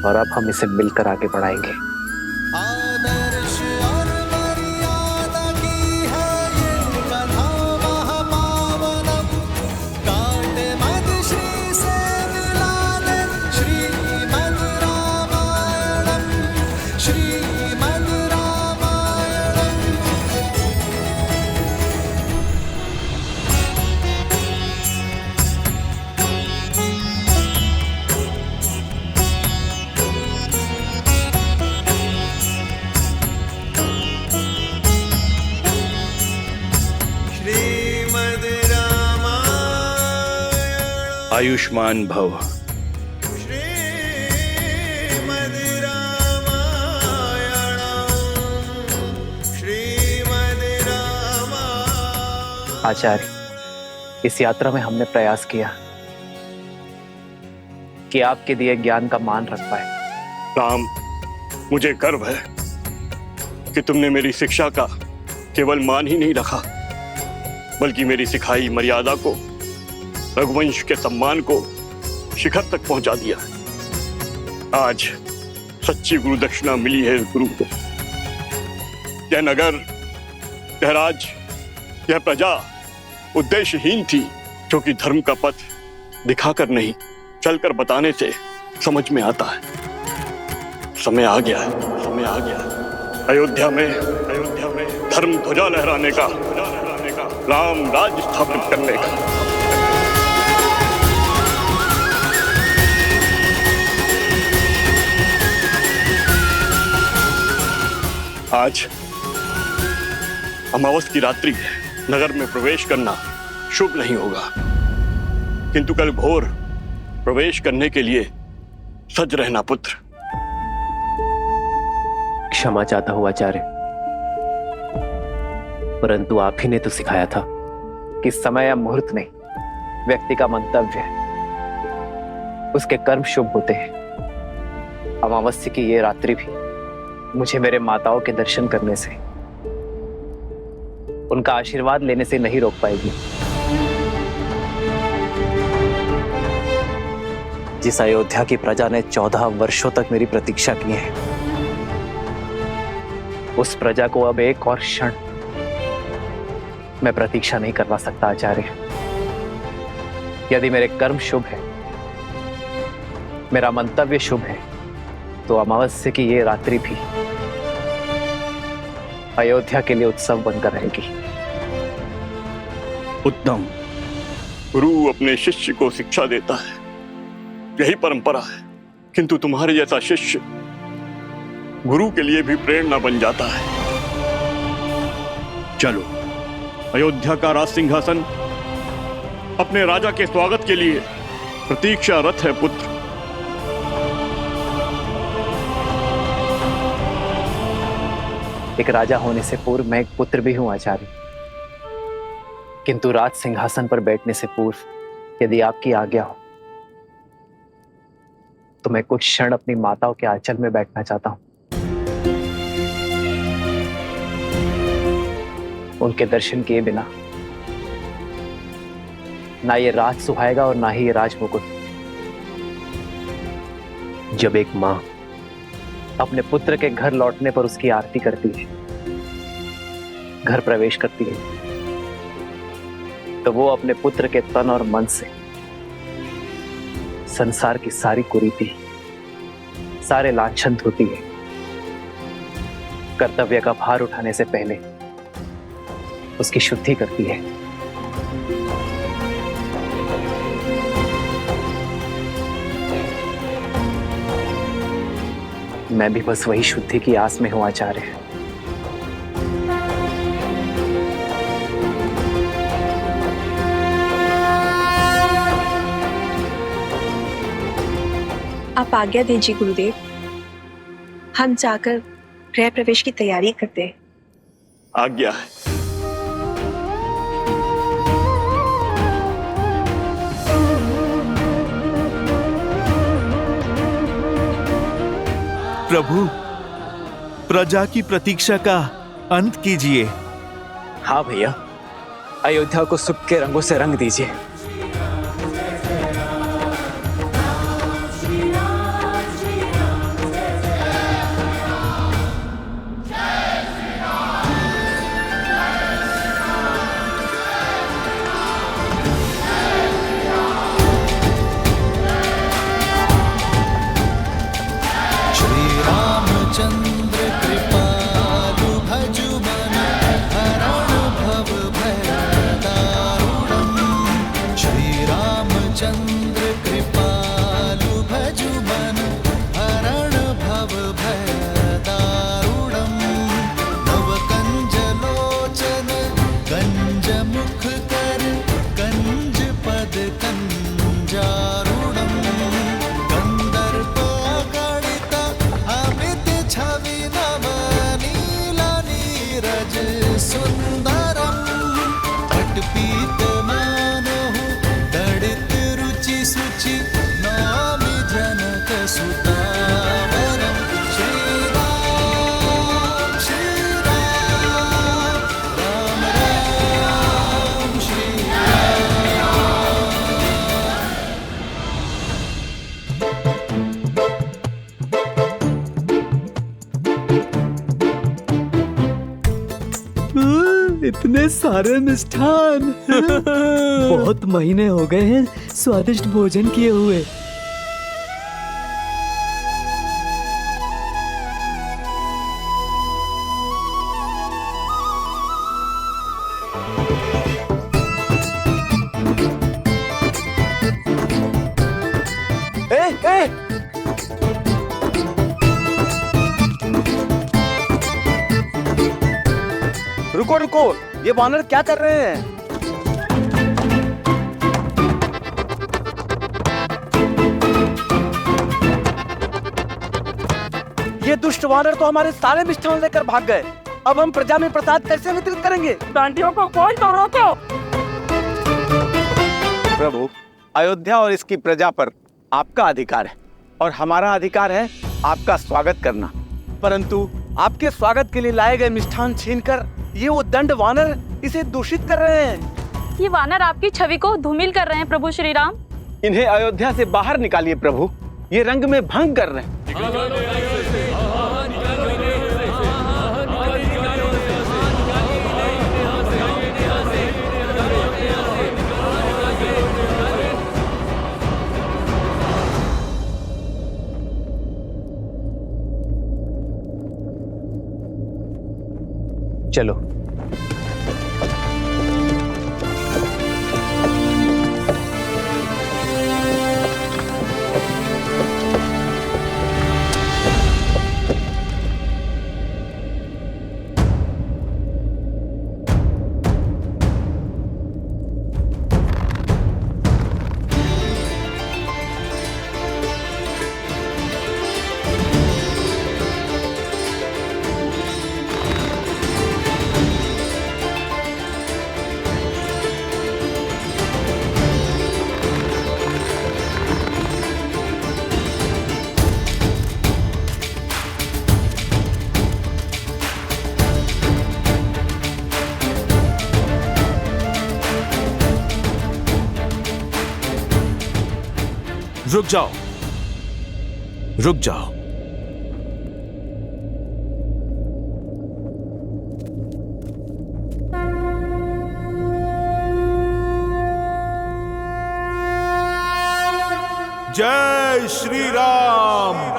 और अब हम इसे मिलकर आगे बढ़ाएंगे। आदर्श और मर्यादा की है ये कथा महापावनम, काटे मद श्री से मिला ले श्रीमद् रामायणम, श्रीमद् रामायणम। श्रीमद् रामायण, आयुष्मान भव। श्रीमद् रामायण, श्रीमद् रामायण। आचार्य, इस यात्रा में हमने प्रयास किया कि आपके दिए ज्ञान का मान रख पाए। राम, मुझे गर्व है कि तुमने मेरी शिक्षा का केवल मान ही नहीं रखा, बल्कि मेरी सिखाई मर्यादा को, रघुवंश के सम्मान को शिखर तक पहुंचा दिया। आज सच्ची गुरु दक्षिणा मिली है इस गुरु को। यह नगर, यह राज, यह प्रजा उद्देश्यहीन थी, क्योंकि धर्म का पथ दिखाकर नहीं, चलकर बताने से समझ में आता है। समय आ गया है, समय आ गया है। अयोध्या में धर्म ध्वजा लहराने का, राम राज स्थापित करने का। आज अमावस की रात्रि है, नगर में प्रवेश करना शुभ नहीं होगा, किंतु कल भोर प्रवेश करने के लिए सज रहना पुत्र। क्षमा चाहता हूं आचार्य, परंतु आप ही ने तो सिखाया था कि समय या मुहूर्त नहीं, व्यक्ति का मंतव्य है, उसके कर्म शुभ होते हैं। अमावस्या की ये रात्रि भी मुझे मेरे माताओं के दर्शन करने से, उनका आशीर्वाद लेने से नहीं रोक पाएगी। जिस अयोध्या की प्रजा ने 14 वर्षों तक मेरी प्रतीक्षा की है, उस प्रजा को अब एक और क्षण मैं प्रतीक्षा नहीं करवा सकता आचार्य। यदि मेरे कर्म शुभ है, मेरा मंतव्य शुभ है, तो अमावस्या की ये रात्रि भी अयोध्या के लिए उत्सव बनकर रहेगी। उत्तम। गुरु अपने शिष्य को शिक्षा देता है, यही परंपरा है, किंतु तुम्हारे जैसा शिष्य गुरु के लिए भी प्रेरणा बन जाता है। चलो, अयोध्या का राज सिंहासन अपने राजा के स्वागत के लिए प्रतीक्षारत है पुत्र। एक राजा होने से पूर्व मैं एक पुत्र भी हूं आचार्य, किंतु राज सिंहासन पर बैठने से पूर्व यदि आपकी आज्ञा हो तो मैं कुछ क्षण अपनी माताओं के आंचल में बैठना चाहता हूं। उनके दर्शन किए बिना ना ये राज सुहाएगा और ना ही ये राज मुकुट। जब एक मां अपने पुत्र के घर लौटने पर उसकी आरती करती है, घर प्रवेश करती है, तो वो अपने पुत्र के तन और मन से संसार की सारी कुरीति, सारे लांछन धोती है। कर्तव्य का भार उठाने से पहले उसकी शुद्धि करती है। मैं भी बस वही शुद्धि की आस में हूं आचार्य। आप आज्ञा दीजिए गुरुदेव, हम जाकर गृह प्रवेश की तैयारी करते हैं। आज्ञा है। प्रभु, प्रजा की प्रतीक्षा का अंत कीजिए। हाँ भैया, अयोध्या को सुख के रंगों से रंग दीजिए। रामचंद्र कृपालु भजु मन हरण भव भय दारुणम नव कंज लोचन कंज मुख कर कंज पद कंजारुणम कंदर्प गणित अमित छवि नव नील नीरज सुंदरम पटपीत मानहु दड़ित रुचि सुचि नामि जनक सुतावरम श्री राम राम राम श्री इतने सारे मिष्ठान बहुत महीने हो गए हैं स्वादिष्ट भोजन किए हुए। रुको रुको, ये वानर क्या कर रहे हैं? ये दुष्ट वानर तो हमारे सारे मिष्ठान लेकर भाग गए। अब हम प्रजा में प्रसाद कैसे वितरित करेंगे? डांडियों को कोई तो रोको। प्रभु, अयोध्या और इसकी प्रजा पर आपका अधिकार है और हमारा अधिकार है आपका स्वागत करना। परंतु आपके स्वागत के लिए लाए गए मिष्ठान छीनकर ये वो दंड वानर इसे दूषित कर रहे हैं। ये वानर आपकी छवि को धूमिल कर रहे हैं प्रभु श्री राम। इन्हें अयोध्या से बाहर निकालिए प्रभु, ये रंग में भंग कर रहे हैं। चलो। रुक जाओ, रुक जाओ। जय श्री राम।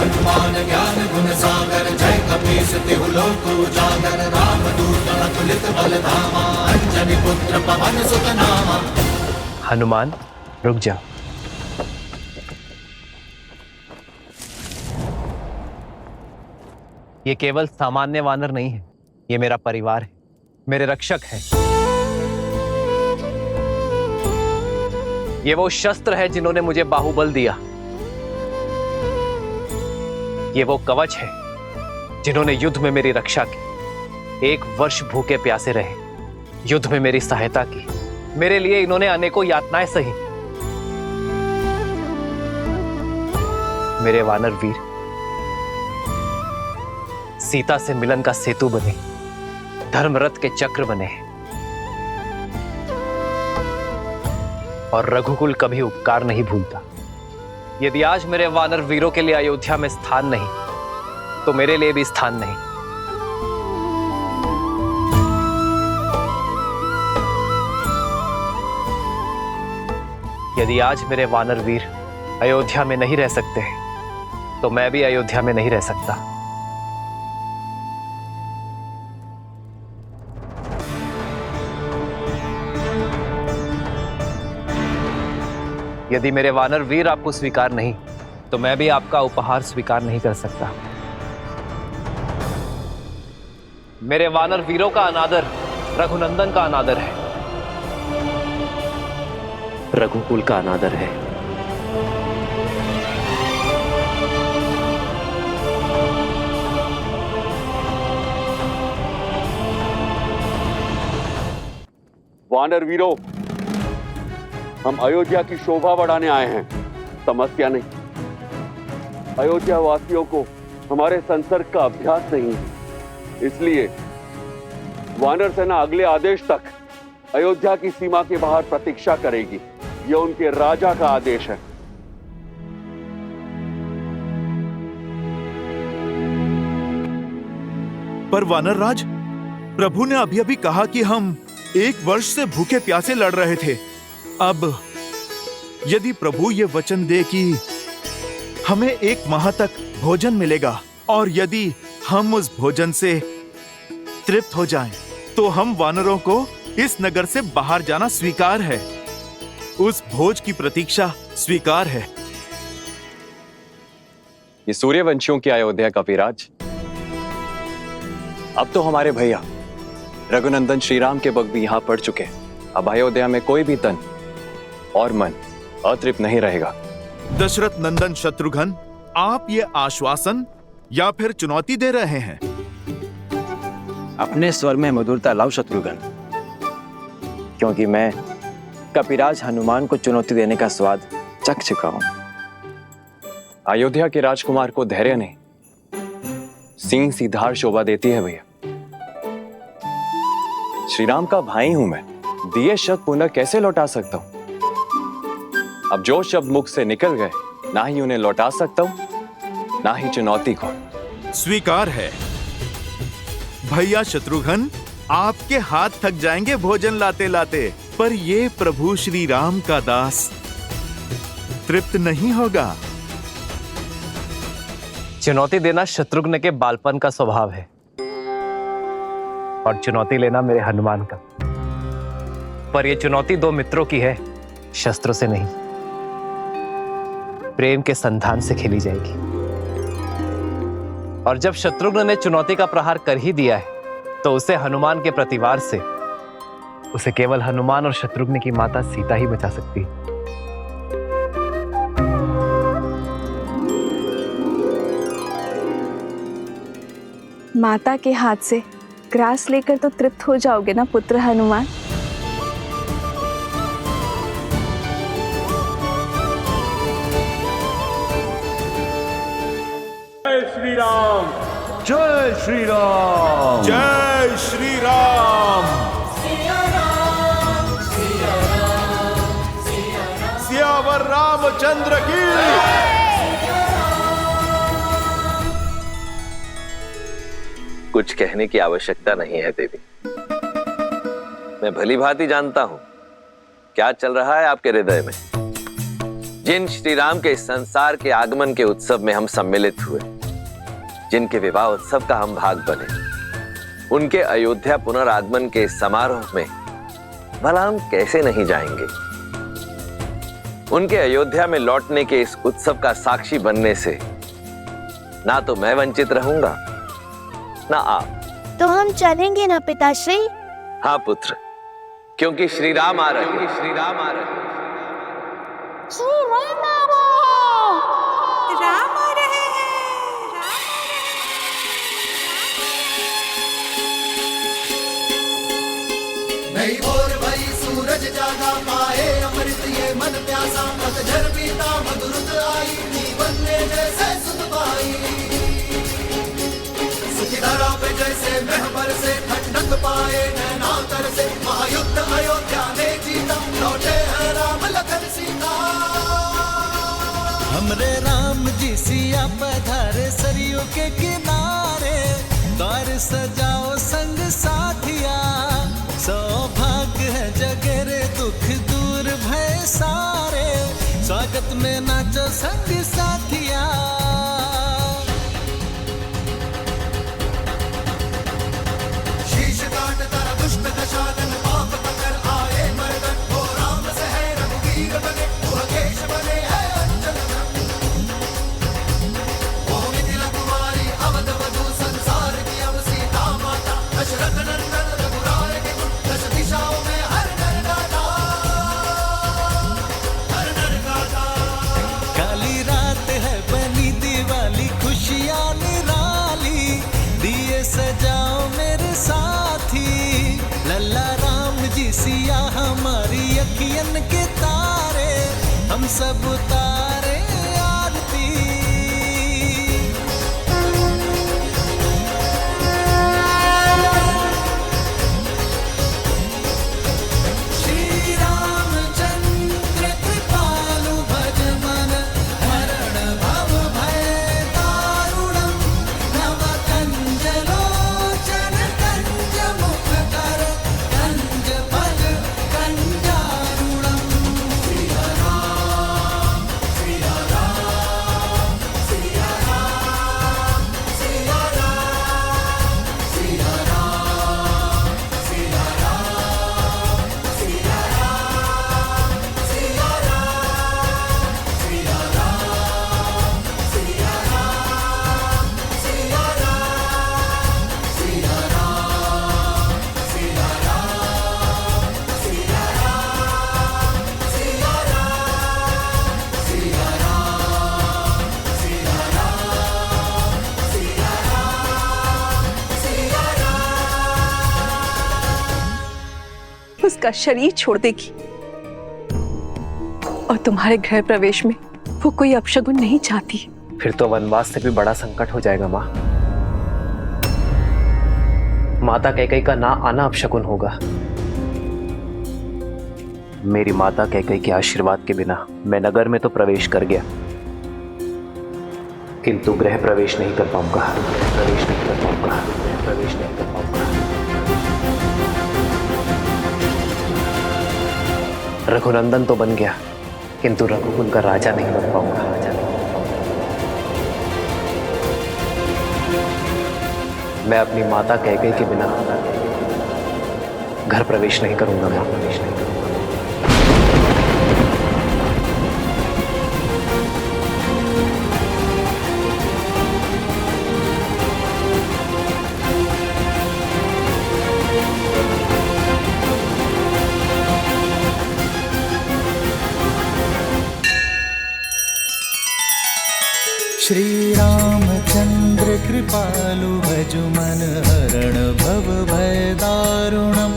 हनुमान ज्ञान गुण सागर जय कपीस तिहु लोक उजागर रामदूत अतुलित बल धामा अंजनी पुत्र पवन सुत नामा। हनुमान, रुक जा। ये केवल सामान्य वानर नहीं है, ये मेरा परिवार है, मेरे रक्षक है। ये वो शस्त्र है जिन्होंने मुझे बाहुबल दिया। ये वो कवच है जिन्होंने युद्ध में मेरी रक्षा की। 1 वर्ष भूखे प्यासे रहे, युद्ध में मेरी सहायता की। मेरे लिए इन्होंने अनेकों यातनाएं सही। मेरे वानर वीर सीता से मिलन का सेतु बने, धर्मरथ के चक्र बने और रघुकुल कभी उपकार नहीं भूलता। यदि आज मेरे वानर वीरों के लिए अयोध्या में स्थान नहीं, तो मेरे लिए भी स्थान नहीं। यदि आज मेरे वानर वीर अयोध्या में नहीं रह सकते तो मैं भी अयोध्या में नहीं रह सकता। यदि मेरे वानर वीर आपको स्वीकार नहीं तो मैं भी आपका उपहार स्वीकार नहीं कर सकता। मेरे वानर वीरों का अनादर रघुनंदन का अनादर है, रघुकुल का अनादर है। वानर वीरों, हम अयोध्या की शोभा बढ़ाने आए हैं, समस्या नहीं। अयोध्या वासियों को हमारे संसर्ग का अभ्यास नहीं है, इसलिए वानर सेना अगले आदेश तक अयोध्या की सीमा के बाहर प्रतीक्षा करेगी। यह उनके राजा का आदेश है। पर वानर राज, प्रभु ने अभी अभी कहा कि हम 1 वर्ष से भूखे प्यासे लड़ रहे थे। अब यदि प्रभु ये वचन दे कि हमें 1 माह तक भोजन मिलेगा और यदि हम उस भोजन से तृप्त हो जाएं, तो हम वानरों को इस नगर से बाहर जाना स्वीकार है। उस भोज की प्रतीक्षा स्वीकार है। ये सूर्यवंशियों की अयोध्या का विराज अब तो हमारे भैया रघुनंदन श्रीराम के वक्त भी यहां पड़ चुके। अब अयोध्या में कोई भी तन और मन अतृप्त नहीं रहेगा। दशरथ नंदन शत्रुघ्न, आप ये आश्वासन या फिर चुनौती दे रहे हैं? अपने स्वर में मधुरता लाओ शत्रुघ्न, क्योंकि मैं कपिराज हनुमान को चुनौती देने का स्वाद चख चुका हूं। अयोध्या के राजकुमार को धैर्य नहीं, सिंह सी धार शोभा देती है भैया। श्री राम का भाई हूं मैं, दिए शब्द पुनः कैसे लौटा सकता हूं? अब जो शब्द मुख से निकल गए, ना ही उन्हें लौटा सकता हूं, ना ही चुनौती को। स्वीकार है। भैया शत्रुघ्न, आपके हाथ थक जाएंगे भोजन लाते लाते, पर ये प्रभु श्री राम का दास तृप्त नहीं होगा। चुनौती देना शत्रुघ्न के बालपन का स्वभाव है और चुनौती लेना मेरे हनुमान का। पर यह चुनौती 2 मित्रों की है, शस्त्रों से नहीं, प्रेम के संधान से खेली जाएगी। और जब शत्रुघ्न ने चुनौती का प्रहार कर ही दिया है, तो उसे हनुमान के प्रतिवार से उसे केवल हनुमान और शत्रुघ्न की माता सीता ही बचा सकती है। माता के हाथ से ग्रास लेकर तो तृप्त हो जाओगे ना पुत्र हनुमान? जय श्री राम, जय श्री राम, जय श्री राम, सियावर रामचंद्र की। कुछ कहने की आवश्यकता नहीं है देवी, मैं भली भांति जानता हूं क्या चल रहा है आपके हृदय में। जिन श्री राम के इस संसार के आगमन के उत्सव में हम सम्मिलित हुए, जिनके विवाह उत्सव का हम भाग बने, उनके अयोध्या पुनरागमन के समारोह में भला हम कैसे नहीं जाएंगे। उनके अयोध्या में लौटने के इस उत्सव का साक्षी बनने से ना तो मैं वंचित रहूंगा, ना आप। तो हम चलेंगे ना पिताश्री? हाँ पुत्र, क्योंकि श्री राम आ रहे हैं, श्री राम आ रहे हैं। राम आ रहे हैं। नई ओर भई सूरज जागा पाए अमृत ये मन प्यासा, पतझड़ बीता मधुरुत आई, जीवन में जैसे सुध पाई। सुखी धरा पे जैसे महबर से ठंडक पाए नैना तर से, महायुद्ध अयोध्या ने जीता, लौटे हैं राम लखन सीता। हमरे राम जी सिया पधारे सरयू के किनारे, द्वार सजाओ संग साथिया, सौभाग्य है जगरे दुख दूर भय सारे। में नाचो संग साथिया, शीश काट तारा दुष्ट दशानन पाप कर आए मर्दन, वो राम से है रघुवीर बने, वो केश बने है अंजन धन। वो मिथिला कुमारी अवध वधु संसार की अब सीता माता, दशरथ नंदन रघुराय के गुण दश दिशाओं में हर नर गाता, हर नर गाता। काली रात है बनी दिवाली, खुशियाँ निराली, दिए सजाओ मेरे साथी, लल्ला राम जी सिया हमारी अखियन के तारे, हम सब उतारे आरती। श्री रामचंद्र कृपालु भज मन, हरण भव भय दारुणम, नव कंज लोचन कंज मुख कर, कंज पद कंजारुणम। सिया राम सिया राम सिया राम सिया राम सिया राम सिया राम सिया राम सिया राम सिया राम सिया राम सिया राम सिया राम सिया राम सिया राम सिया राम सिया राम सिया राम सिया राम। उसका शरीर छोड़ देगी और तुम्हारे गृह प्रवेश में वो कोई अपशगुन नहीं चाहती। फिर तो वनवास से भी बड़ा संकट हो जाएगा माँ। माता कैकेयी का ना आना अपशगुन होगा। मेरी माता कैकेयी के आशीर्वाद के बिना मैं नगर में तो प्रवेश कर गया, किंतु गृह प्रवेश नहीं कर पाऊंगा, प्रवेश नहीं कर पाऊंगा, प्रवेश नहीं कर पाऊंगा। रघुनंदन तो बन गया, किंतु रघुकुल का राजा नहीं बन पाऊंगा, राजा नहीं बन पाऊंगा। मैं अपनी माता कैकेयी के बिना घर प्रवेश नहीं करूंगा, मां प्रवेश नहीं करूंगा। श्री रामचंद्र कृपालु भज मन, हरण भव भय दारुणम,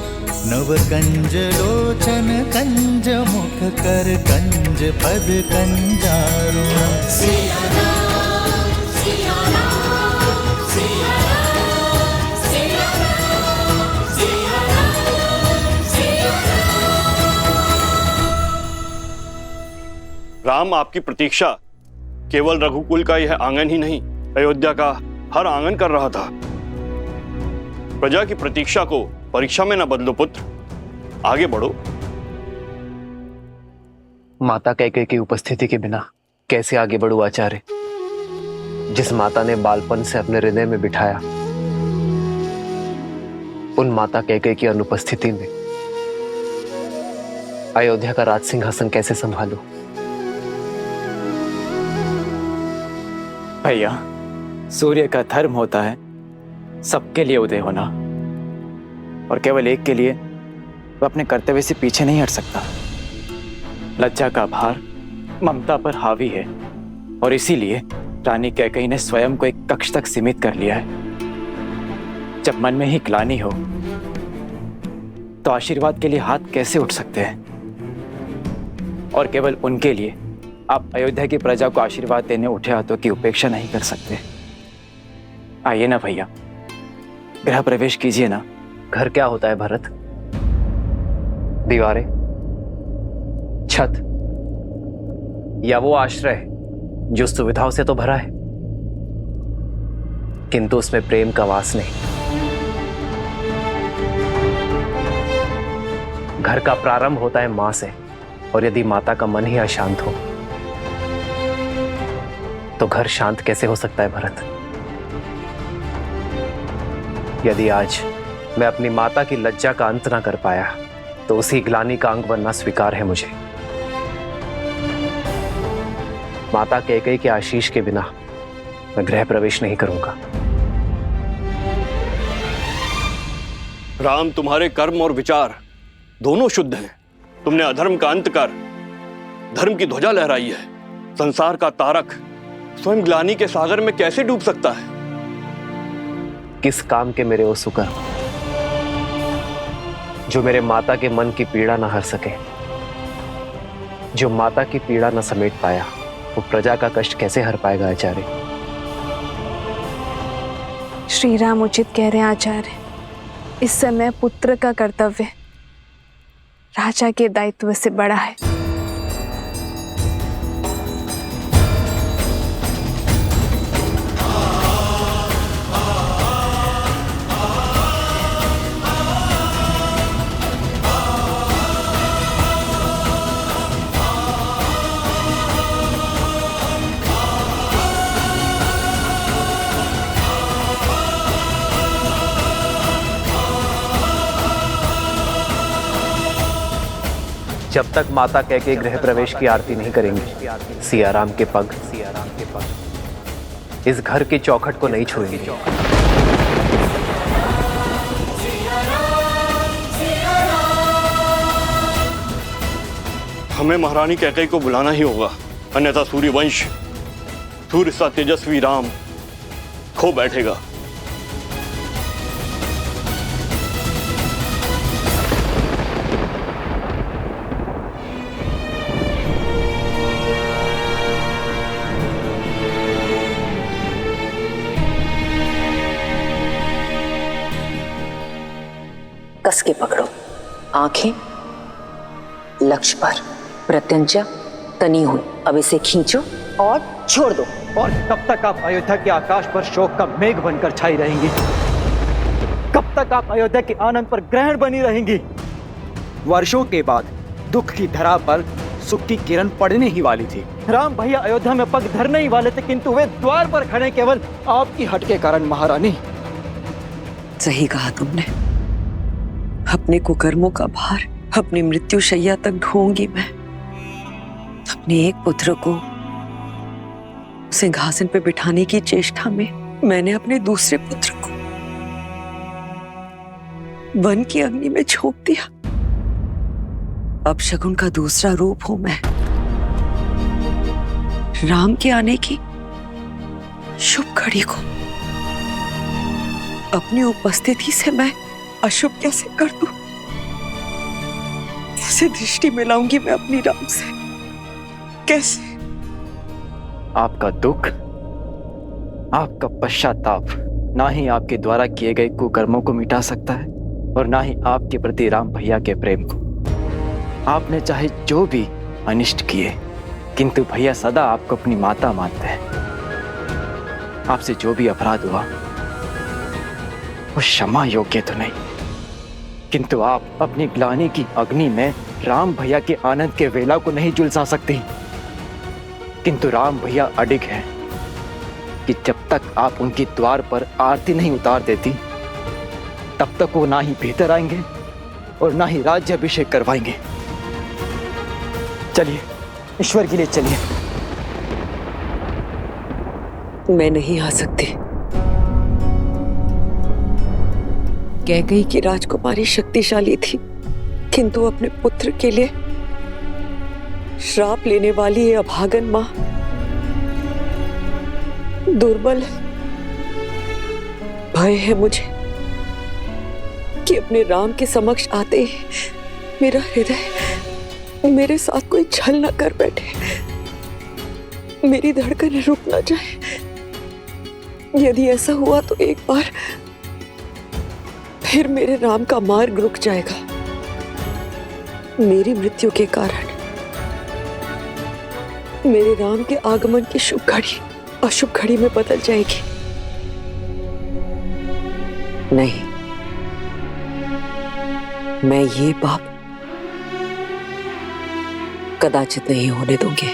नव कंज लोचन कंज मुख कर, कंज पद कंजारुणम। सिया राम सिया राम सिया राम सिया राम सिया राम सिया राम। राम आपकी प्रतीक्षा केवल रघुकुल का यह आंगन ही नहीं, अयोध्या का हर आंगन कर रहा था। प्रजा की प्रतीक्षा को परीक्षा में न बदलो पुत्र, आगे बढ़ो। माता कैकेयी की उपस्थिति के बिना कैसे आगे बढ़ूं आचार्य? जिस माता ने बालपन से अपने हृदय में बिठाया, उन माता कैकेयी की अनुपस्थिति में अयोध्या का राज सिंहासन कैसे संभालूं? भैया, सूर्य का धर्म होता है सबके लिए उदय होना, और केवल एक के लिए वह अपने कर्तव्य से पीछे नहीं हट सकता। लज्जा का भार ममता पर हावी है, और इसीलिए रानी कैकेयी ने स्वयं को एक कक्ष तक सीमित कर लिया है। जब मन में ही ग्लानि हो तो आशीर्वाद के लिए हाथ कैसे उठ सकते हैं? और केवल उनके लिए आप अयोध्या की प्रजा को आशीर्वाद देने उठे हाथों की उपेक्षा नहीं कर सकते। आइए ना भैया, गृह प्रवेश कीजिए ना। घर क्या होता है भरत? दीवारें, छत, या वो आश्रय जो सुविधाओं से तो भरा है किंतु उसमें प्रेम का वास नहीं। घर का प्रारंभ होता है मां से, और यदि माता का मन ही अशांत हो तो घर शांत कैसे हो सकता है भरत? यदि आज मैं अपनी माता की लज्जा का अंत ना कर पाया तो उसी ग्लानि का अंग बनना स्वीकार है मुझे। माता कैकेयी के आशीष के बिना मैं गृह प्रवेश नहीं करूंगा। राम, तुम्हारे कर्म और विचार दोनों शुद्ध हैं। तुमने अधर्म का अंत कर धर्म की ध्वजा लहराई है। संसार का तारक स्वयं ग्लानि के सागर में कैसे डूब सकता है? किस काम के मेरे वो सुकर जो मेरे माता के मन की पीड़ा न हर सके? जो माता की पीड़ा न समेट पाया वो प्रजा का कष्ट कैसे हर पाएगा आचार्य? श्री राम उचित कह रहे हैं आचार्य। इस समय पुत्र का कर्तव्य राजा के दायित्व से बड़ा है। जब तक माता कैकेयी गृह प्रवेश की आरती नहीं करेंगी, सियाराम के पग इस घर की चौखट को नहीं छुएंगे। हमें महारानी कैकेयी को बुलाना ही होगा, अन्यथा सूर्यवंश सूर्य सा तेजस्वी राम खो बैठेगा। कस के पकड़ो, आंखें लक्ष्य पर, प्रत्यंचा तनी हुई। अब इसे खींचो और छोड़ दो। और कब तक आप अयोध्या के आकाश पर शोक का मेघ बनकर छाई रहेंगी? कब तक आप अयोध्या के आनंद पर ग्रहण बनी रहेंगी? वर्षों के बाद दुख की धरा पर सुख की किरण पड़ने ही वाली थी। राम भैया अयोध्या में पग धरने ही वाले थे, किंतु वे द्वार पर खड़े केवल आपकी हट के कारण। महारानी, सही कहा तुमने। अपने कुकर्मों का भार अपनी मृत्यु शैया तक ढोऊंगी मैं। अपने एक पुत्र को सिंहासन पे बिठाने की चेष्टा में मैंने अपने दूसरे पुत्र को वन की अग्नि में झोंक दिया। अब शकुन का दूसरा रूप हूं मैं। राम के आने की शुभ घड़ी को अपनी उपस्थिति से मैं अशुभ कैसे कर दूं? कैसे दृष्टि मिलाऊंगी मैं अपनी राम से? कैसे? आपका दुख, आपका पश्चाताप ना ही आपके द्वारा किए गए कुकर्मों को मिटा सकता है और ना ही आपके प्रति राम भैया के प्रेम को। आपने चाहे जो भी अनिष्ट किए, किंतु भैया सदा आपको अपनी माता मानते हैं। आपसे जो भी अपराध हुआ वो क्षमा योग्य तो नहीं, किंतु आप अपनी ग्लानि की अग्नि में राम भैया के आनंद के वेला को नहीं झुलसा सकती। किंतु राम भैया अडिग हैं कि जब तक आप उनके द्वार पर आरती नहीं उतार देती, तब तक वो ना ही भीतर आएंगे और ना ही राज्याभिषेक करवाएंगे। चलिए, ईश्वर के लिए चलिए। मैं नहीं आ सकती। कैकेयी की राजकुमारी शक्तिशाली थी, किंतु अपने पुत्र के लिए श्राप लेने वाली ये अभागन मां दुर्बल है। भय है मुझे कि अपने राम के समक्ष आते ही मेरा हृदय मेरे साथ कोई छल न कर बैठे, मेरी धड़कन रुक न जाए। यदि ऐसा हुआ तो एक बार फिर मेरे राम का मार्ग रुक जाएगा। मेरी मृत्यु के कारण मेरे राम के आगमन की शुभ घड़ी अशुभ घड़ी में बदल जाएगी। नहीं, मैं ये पाप कदाचित नहीं होने दूंगी।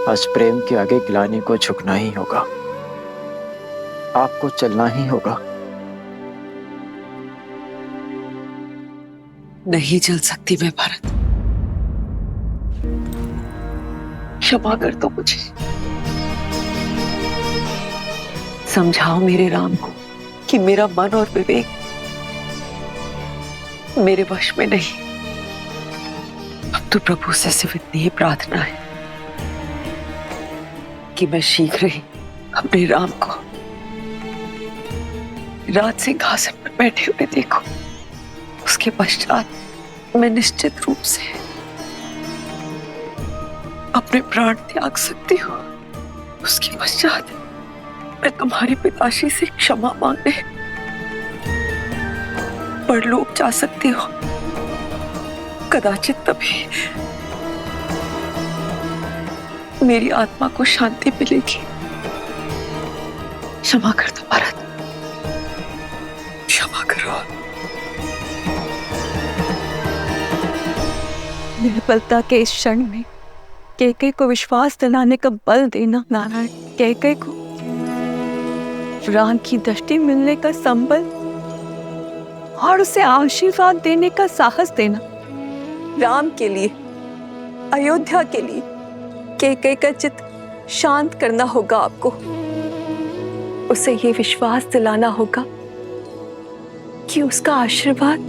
आज प्रेम के आगे ग्लानि को झुकना ही होगा, आपको चलना ही होगा। नहीं चल सकती मैं भरत, क्षमा कर दो मुझे। समझाओ मेरे राम को कि मेरा मन और विवेक मेरे वश में नहीं। अब तो प्रभु से सिर्फ इतनी ही प्रार्थना है कि मैं शीघ्र ही अपने राम को राज सिंहासन पर बैठे हुए देखूं। उसके पश्चात मैं निश्चित रूप से अपने प्राण त्याग सकती हूँ। उसके पश्चात मैं तुम्हारे पिताश्री से क्षमा मांगने परलोक जा सकती हूँ। कदाचित तभी मेरी आत्मा को शांति मिलेगी। क्षमा कर दो भरत, क्षमा करो। निर्बलता के इस क्षण में कैकेयी को विश्वास दिलाने का बल देना नारायण, कैकेयी को राम की दृष्टि मिलने का संबल और उसे आशीर्वाद देने का साहस देना। राम के लिए, अयोध्या के लिए कैकेयी का चित्त शांत करना होगा आपको। उसे ये विश्वास दिलाना होगा कि उसका आशीर्वाद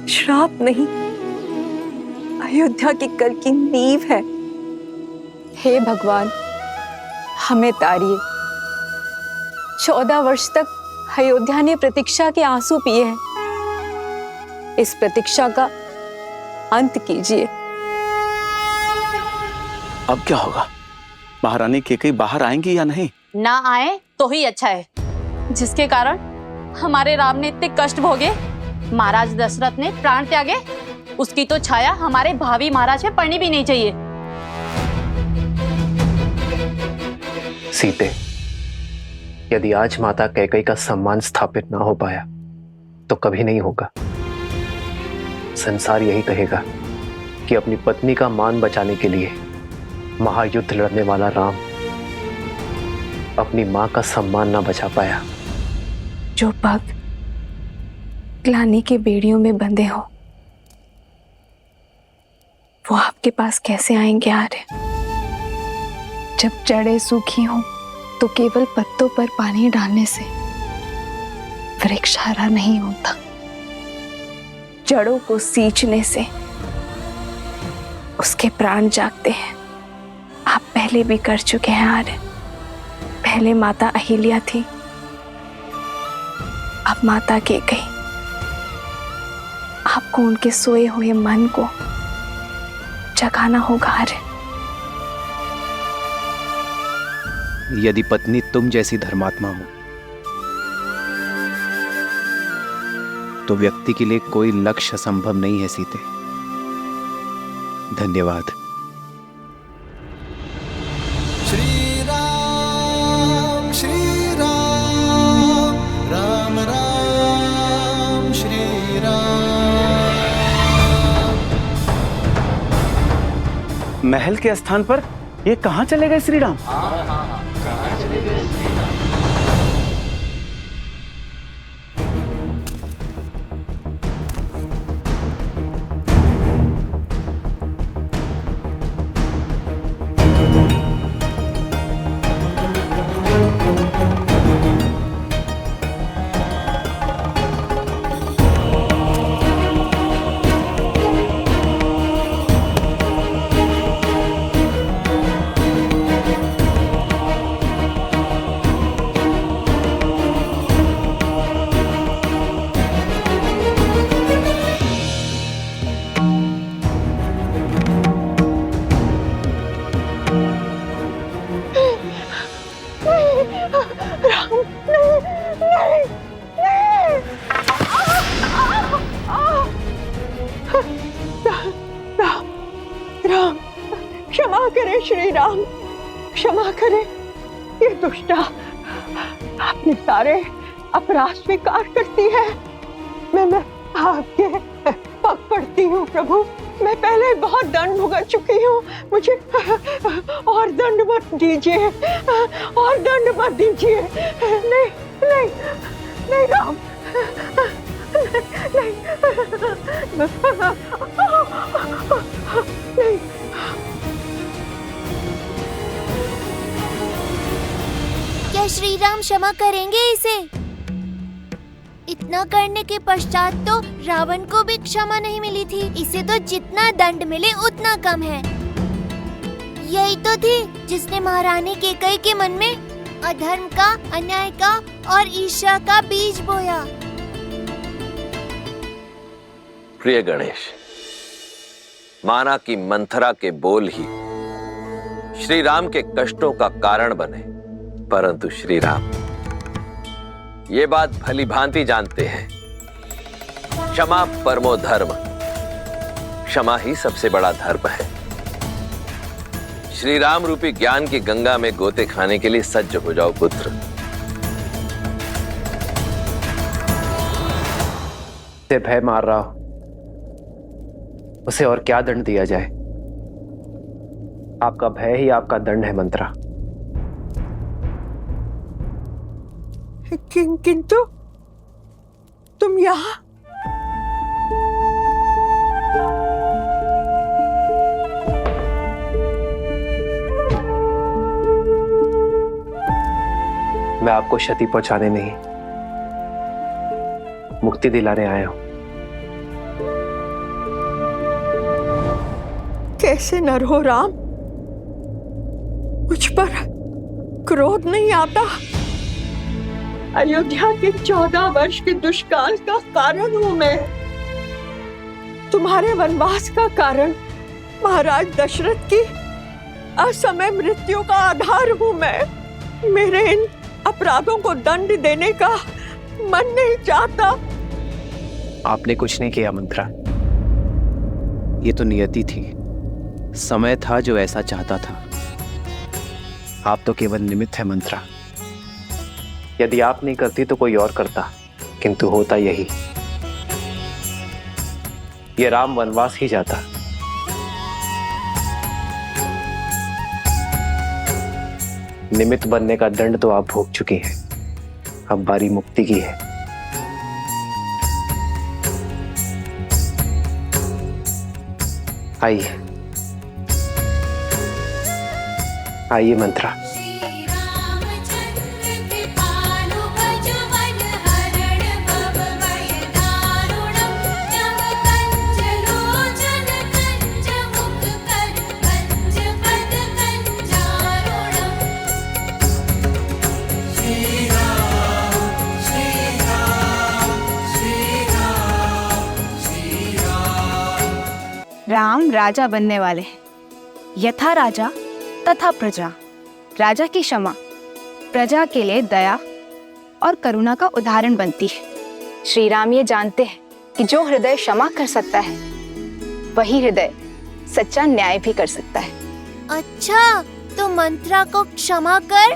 श्राप नहीं, अयोध्या की कल की नींव है। हे भगवान, हमें तारिए। 14 वर्ष तक अयोध्या ने प्रतीक्षा के आंसू पिए हैं। इस प्रतीक्षा का अंत कीजिए। अब क्या होगा? महारानी कैकेयी बाहर आएंगी या नहीं? ना आए तो ही अच्छा है, जिसके कारण हमारे राम ने इतने कष्ट भोगे, महाराज दशरथ ने प्राण त्यागे, उसकी तो छाया हमारे भावी महाराज पे पड़नी भी नहीं चाहिए। सीते, यदि आज माता कैकेयी का सम्मान स्थापित ना हो पाया तो कभी नहीं होगा। संसार यही कहेगा कि अपनी पत्नी का मान बचाने के लिए महायुद्ध लड़ने वाला राम अपनी मां का सम्मान ना बचा पाया। जो भक्त ग्लानि के बेड़ियों में बंधे हो, वो आपके पास कैसे आएंगे आर्य? जब जड़ें सूखी हों तो केवल पत्तों पर पानी डालने से वृक्ष हरा नहीं होता। जड़ों को सींचने से उसके प्राण जागते हैं। आप पहले भी कर चुके हैं आर्य। पहले माता अहिल्या थी, अब माता कैकेयी। आपको उनके सोए हुए मन को जगाना होगा आर्य। यदि पत्नी तुम जैसी धर्मात्मा हो तो व्यक्ति के लिए कोई लक्ष्य असंभव नहीं है सीते। धन्यवाद। श्री राम राम राम श्री राम। महल के स्थान पर ये कहाँ चले गए श्री राम? राम, क्षमा करें श्री राम, क्षमा करें। ये दुष्टा अपने सारे अपराध स्वीकार करती है। मैं पग पड़ती हूँ प्रभु, मैं पहले बहुत दंड भुगत चुकी हूँ, मुझे और दंड मत दीजिए, और दंड मत दीजिए। नहीं नहीं नहीं राम, नहीं नहीं। क्या श्री राम क्षमा करेंगे इसे? इतना करने के पश्चात तो रावण को भी क्षमा नहीं मिली थी। इसे तो जितना दंड मिले उतना कम है। यही तो थी जिसने महारानी कैकेयी के मन में अधर्म का, अन्याय का और ईर्ष्या का बीज बोया। प्रिय गणेश, माना कि मंथरा के बोल ही श्री राम के कष्टों का कारण बने, परंतु श्री राम ये बात भली भांति जानते हैं, क्षमा परमो धर्म, क्षमा ही सबसे बड़ा धर्म है। श्री राम रूपी ज्ञान की गंगा में गोते खाने के लिए सज्ज हो जाओ पुत्र। से भय मार रहा हो, उसे और क्या दंड दिया जाए? आपका भय ही आपका दंड है मंत्रा। किंतु तुम यहाँ? मैं आपको क्षति पहुंचाने नहीं, मुक्ति दिलाने आया हूं। कैसे नर हो राम, मुझ पर क्रोध नहीं आता? अयोध्या के 14 वर्ष के दुष्काल का कारण हूं मैं। तुम्हारे वनवास का कारण महाराज दशरथ की असमय मृत्यु का आधार हूं मैं। मेरे इन अपराधों को दंड देने का मन नहीं चाहता। आपने कुछ नहीं किया मंत्रा, ये तो नियति थी, समय था जो ऐसा चाहता था। आप तो केवल निमित्त है मंत्रा। यदि आप नहीं करती तो कोई और करता, किंतु होता यही, ये राम वनवास ही जाता। निमित्त बनने का दंड तो आप भोग चुकी हैं, अब बारी मुक्ति की है। आइए आइए मंत्रा। राम राजा बनने वाले हैं। यथा राजा तथा प्रजा। राजा की क्षमा प्रजा के लिए दया और करुणा का उदाहरण बनती है। श्री राम ये जानते हैं कि जो हृदय क्षमा कर सकता है वही हृदय सच्चा न्याय भी कर सकता है। अच्छा, तो मंत्रा को क्षमा कर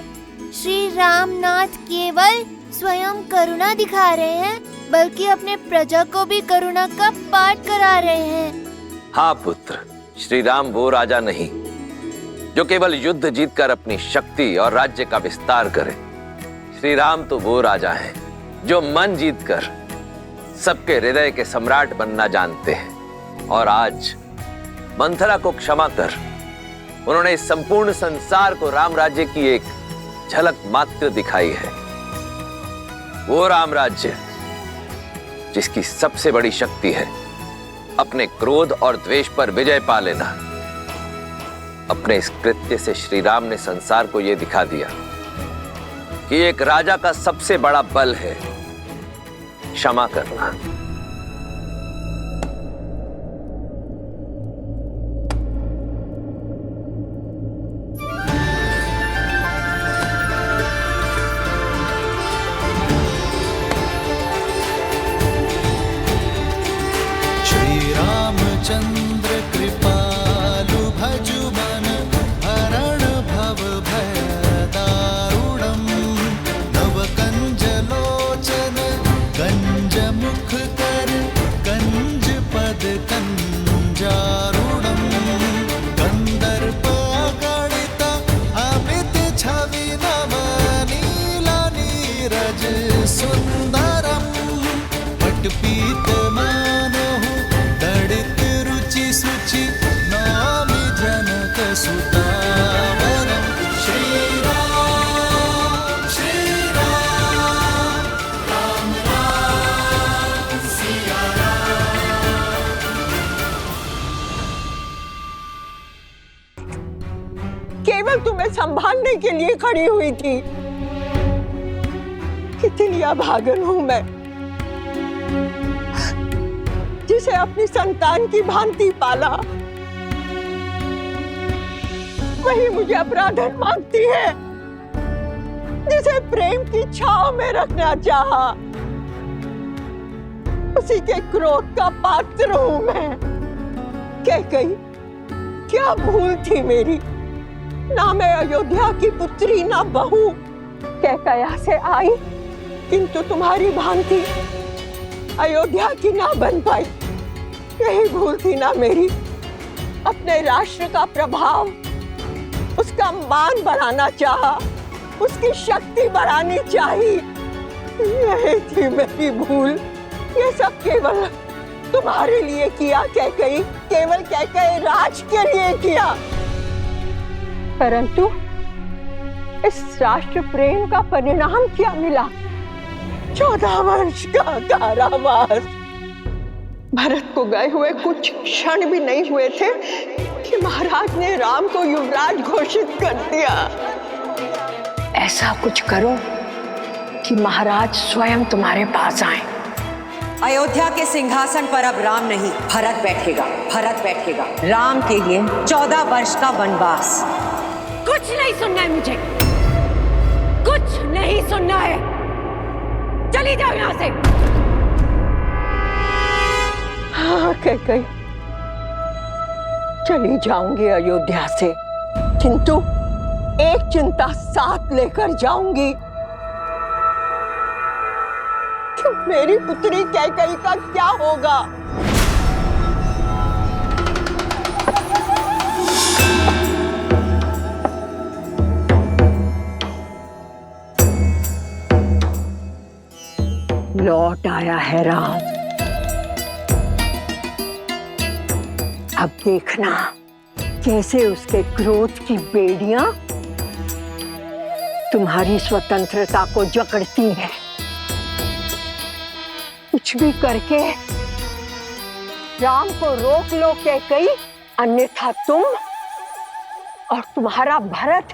श्री रामनाथ केवल स्वयं करुणा दिखा रहे हैं, बल्कि अपने प्रजा को भी करुणा का पाठ करा रहे हैं। हाँ पुत्र, श्री राम वो राजा नहीं जो केवल युद्ध जीतकर अपनी शक्ति और राज्य का विस्तार करे। श्री राम तो वो राजा हैं जो मन जीतकर सबके हृदय के सम्राट बनना जानते हैं। और आज मंथरा को क्षमा कर उन्होंने इस संपूर्ण संसार को राम राज्य की एक झलक मात्र दिखाई है। वो राम राज्य जिसकी सबसे बड़ी शक्ति है अपने क्रोध और द्वेष पर विजय पा लेना। अपने इस कृत्य से श्री राम ने संसार को यह दिखा दिया कि एक राजा का सबसे बड़ा बल है क्षमा करना। चंद्र कृपालु भजु मन हरण भव भय दारुणम नव कंज लोचन कंज मुख मारने के लिए खड़ी हुई थी। कितनी अभागन हूं मैं, जिसे अपनी संतान की भांति पाला, वही मुझे अपराधन मांगती है, जिसे प्रेम की छांव में रखना चाहा। उसी के क्रोध का पात्र हूं मैं। कैकेयी, क्या भूल थी मेरी, ना मैं अयोध्या की पुत्री ना बहू। कैकेयी से आई, किंतु तुम्हारी भांति अयोध्या की ना बन पाई। यही भूल थी ना मेरी। अपने राष्ट्र का प्रभाव, उसका मान बढ़ाना चाहा, उसकी शक्ति बढ़ानी चाहिए। यही थी मेरी भूल। ये सब केवल तुम्हारे लिए किया कैकेयी, केवल कैकेयी राज के लिए किया। परंतु इस राष्ट्र प्रेम का परिणाम क्या मिला? 14 वर्ष का कारावास। भरत को गए हुए कुछ क्षण भी नहीं हुए थे कि महाराज ने राम को युवराज घोषित कर दिया। ऐसा कुछ करो कि महाराज स्वयं तुम्हारे पास आए। अयोध्या के सिंहासन पर अब राम नहीं, भरत बैठेगा। भरत बैठेगा। राम के लिए 14 वर्ष का वनवास। कुछ नहीं सुनना है मुझे, कुछ नहीं सुनना है। चली जाओ यहाँ से। हाँ कैकेयी, चली जाऊंगी अयोध्या से, किंतु एक चिंता साथ लेकर जाऊंगी कि मेरी पुत्री कैकेयी का क्या होगा। लौट आया है राम। अब देखना कैसे उसके क्रोध की बेड़ियां तुम्हारी स्वतंत्रता को जकड़ती हैं। कुछ भी करके राम को रोक लो कैकेयी, अन्यथा तुम और तुम्हारा भरत।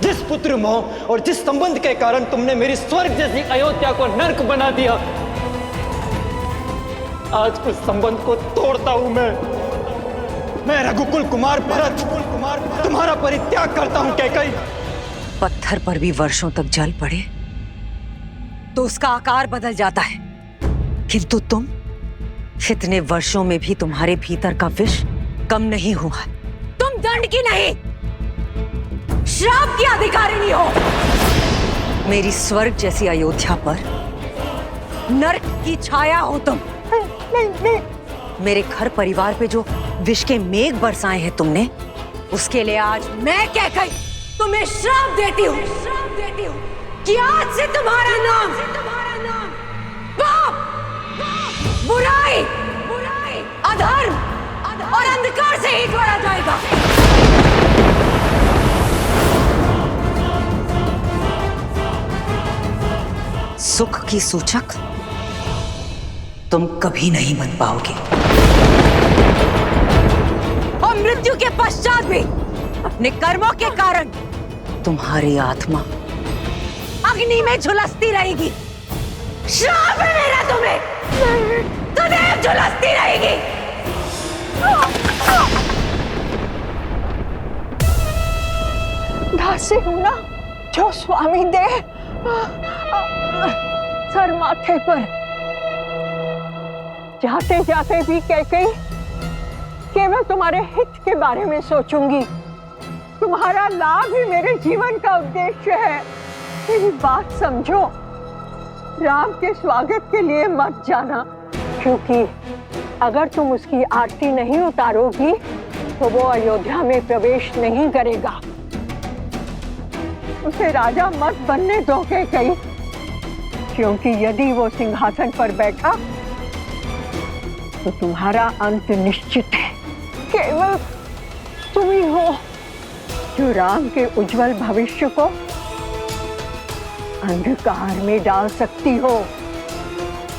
जिस पुत्र मोह और जिस संबंध के कारण तुमने मेरी स्वर्ग जैसी अयोध्या को नर्क बना दिया, आज उस संबंध को तोड़ता हूं मैं रघुकुल कुमार भरत तुम्हारा परित्याग करता हूं कैकेयी। पत्थर पर भी वर्षों तक जल पड़े तो उसका आकार बदल जाता है, किंतु तुम इतने वर्षों में भी तुम्हारे भीतर का विष कम नहीं हुआ। तुम दंड की नहीं, श्राप की अधिकारिणी हो। मेरी स्वर्ग जैसी अयोध्या पर नरक की छाया हो तुम। नहीं। मेरे घर परिवार पे जो विष के मेघ बरसाए हैं तुमने, उसके लिए आज मैं कैकेयी तुम्हें श्राप देती हूँ कि आज से तुम्हारा नाम पाप, बुराई, अधर्म और अंधकार से ही जोड़ा जाएगा। सुख की सूचक तुम कभी नहीं बन पाओगे, और मृत्यु के पश्चात भी अपने कर्मों के कारण तुम्हारी आत्मा अग्नि में झुलसती रहेगी। श्राप है मेरा तुम्हें, सदैव झुलसती रहेगी। दासी हूं ना, जो स्वामी दे सर माथे पर। जाते जाते भी कैकेयी केवल तुम्हारे हित के बारे में सोचूंगी। तुम्हारा लाभ ही मेरे जीवन का उद्देश्य है। मेरी बात समझो, राम के स्वागत के लिए मत जाना, क्योंकि अगर तुम उसकी आरती नहीं उतारोगी तो वो अयोध्या में प्रवेश नहीं करेगा। उसे राजा मत बनने दो कैकेयी, क्योंकि यदि वो सिंहासन पर बैठा तो तुम्हारा अंत निश्चित है। केवल तुम ही हो जो राम के उज्जवल भविष्य को अंधकार में डाल सकती हो।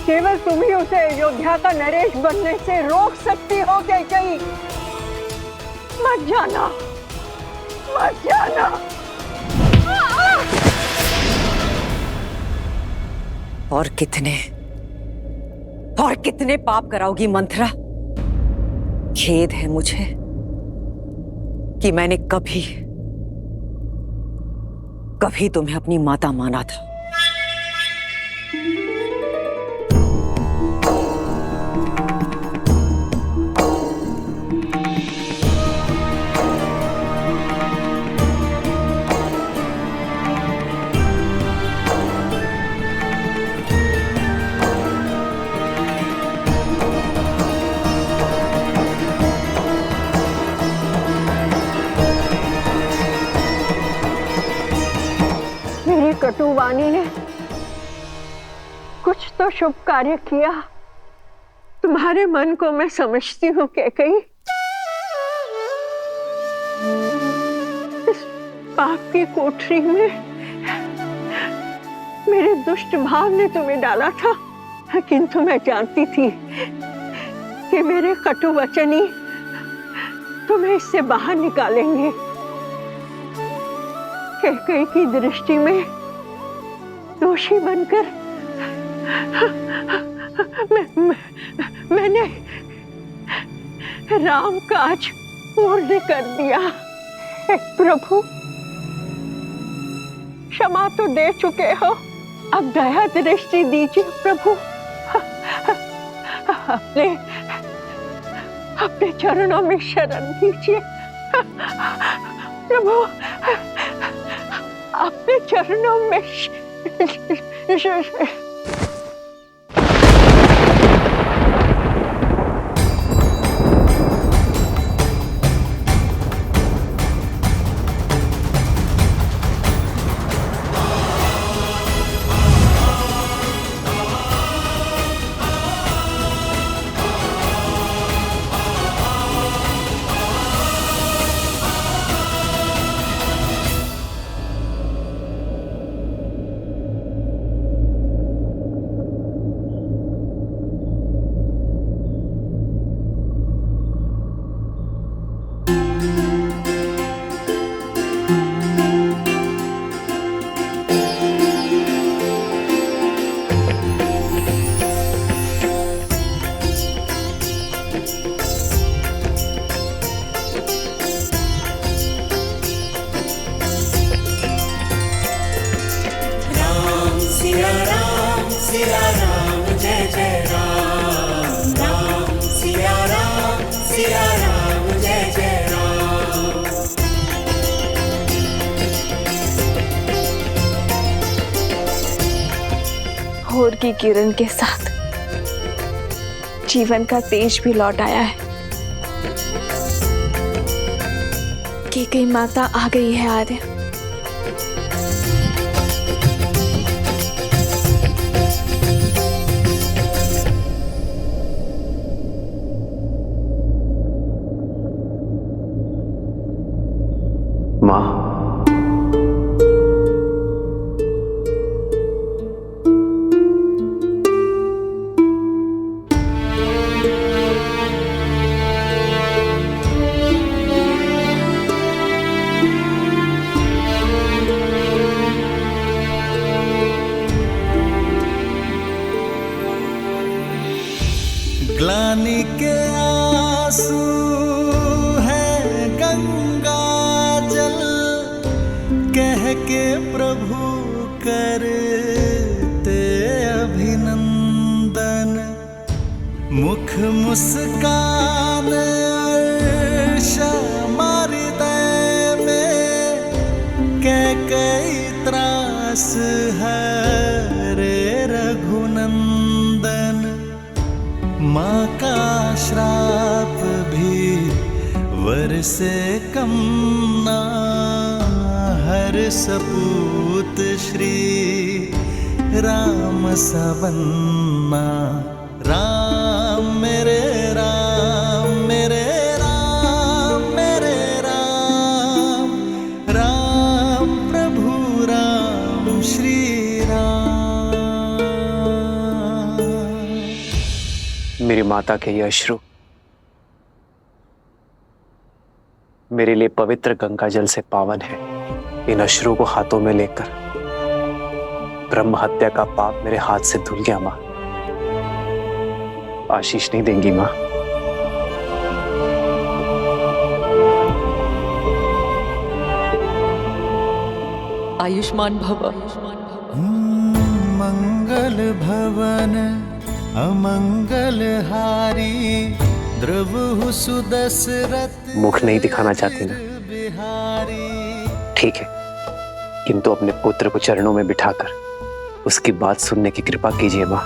केवल तुम ही उसे अयोध्या का नरेश बनने से रोक सकती हो कैकेयी। मत जाना, मत जाना। और कितने पाप कराओगी मंथरा? खेद है मुझे कि मैंने कभी तुम्हें अपनी माता माना था। कटुवाणी ने कुछ तो शुभ कार्य किया। तुम्हारे मन को मैं समझती हूँ कैकेयी। इस पाप की कोठरी में मेरे दुष्ट भाव ने तुम्हें डाला था, किंतु मैं जानती थी कि मेरे कटु वचन ही तुम्हें इससे बाहर निकालेंगे। कैकेयी की दृष्टि में दोषी बनकर मैंने राम काज पूर्ण कर दिया। हे प्रभु, क्षमा तो दे चुके हो, अब दया दृष्टि दीजिए प्रभु। अपने चरणों में शरण दीजिए प्रभु, अपने चरणों में भोर की किरण के साथ जीवन का तेज भी लौट आया है। कैकेयी माता आ गई है आर्य। माँ, ग्लानि के आंसू है गंगा जल, कह के प्रभु करते अभिनंदन। मुख मुस्कान क्षमा हृदय में, कैकेयी त्रास हरे रघुनंदन। माँ का श्राप भी वर से कम ना, हर सपूत श्री राम सवन्ना। राम मेरे राम मेरे राम मेरे राम, राम प्रभु राम श्री राम। माता के ये अश्रु मेरे लिए पवित्र गंगा जल से पावन है। इन अश्रु को हाथों में लेकर ब्रह्म हत्या का पाप मेरे हाथ से धुल गया मां। आशीष नहीं देंगी मां? आयुष्मान भव। मंगल भवन अमंगल हारी द्रवहु सुदशरथ। मुख नहीं दिखाना चाहती ना? ठीक है, किंतु अपने पुत्र को चरणों में बिठाकर उसकी बात सुनने की कृपा कीजिए मां।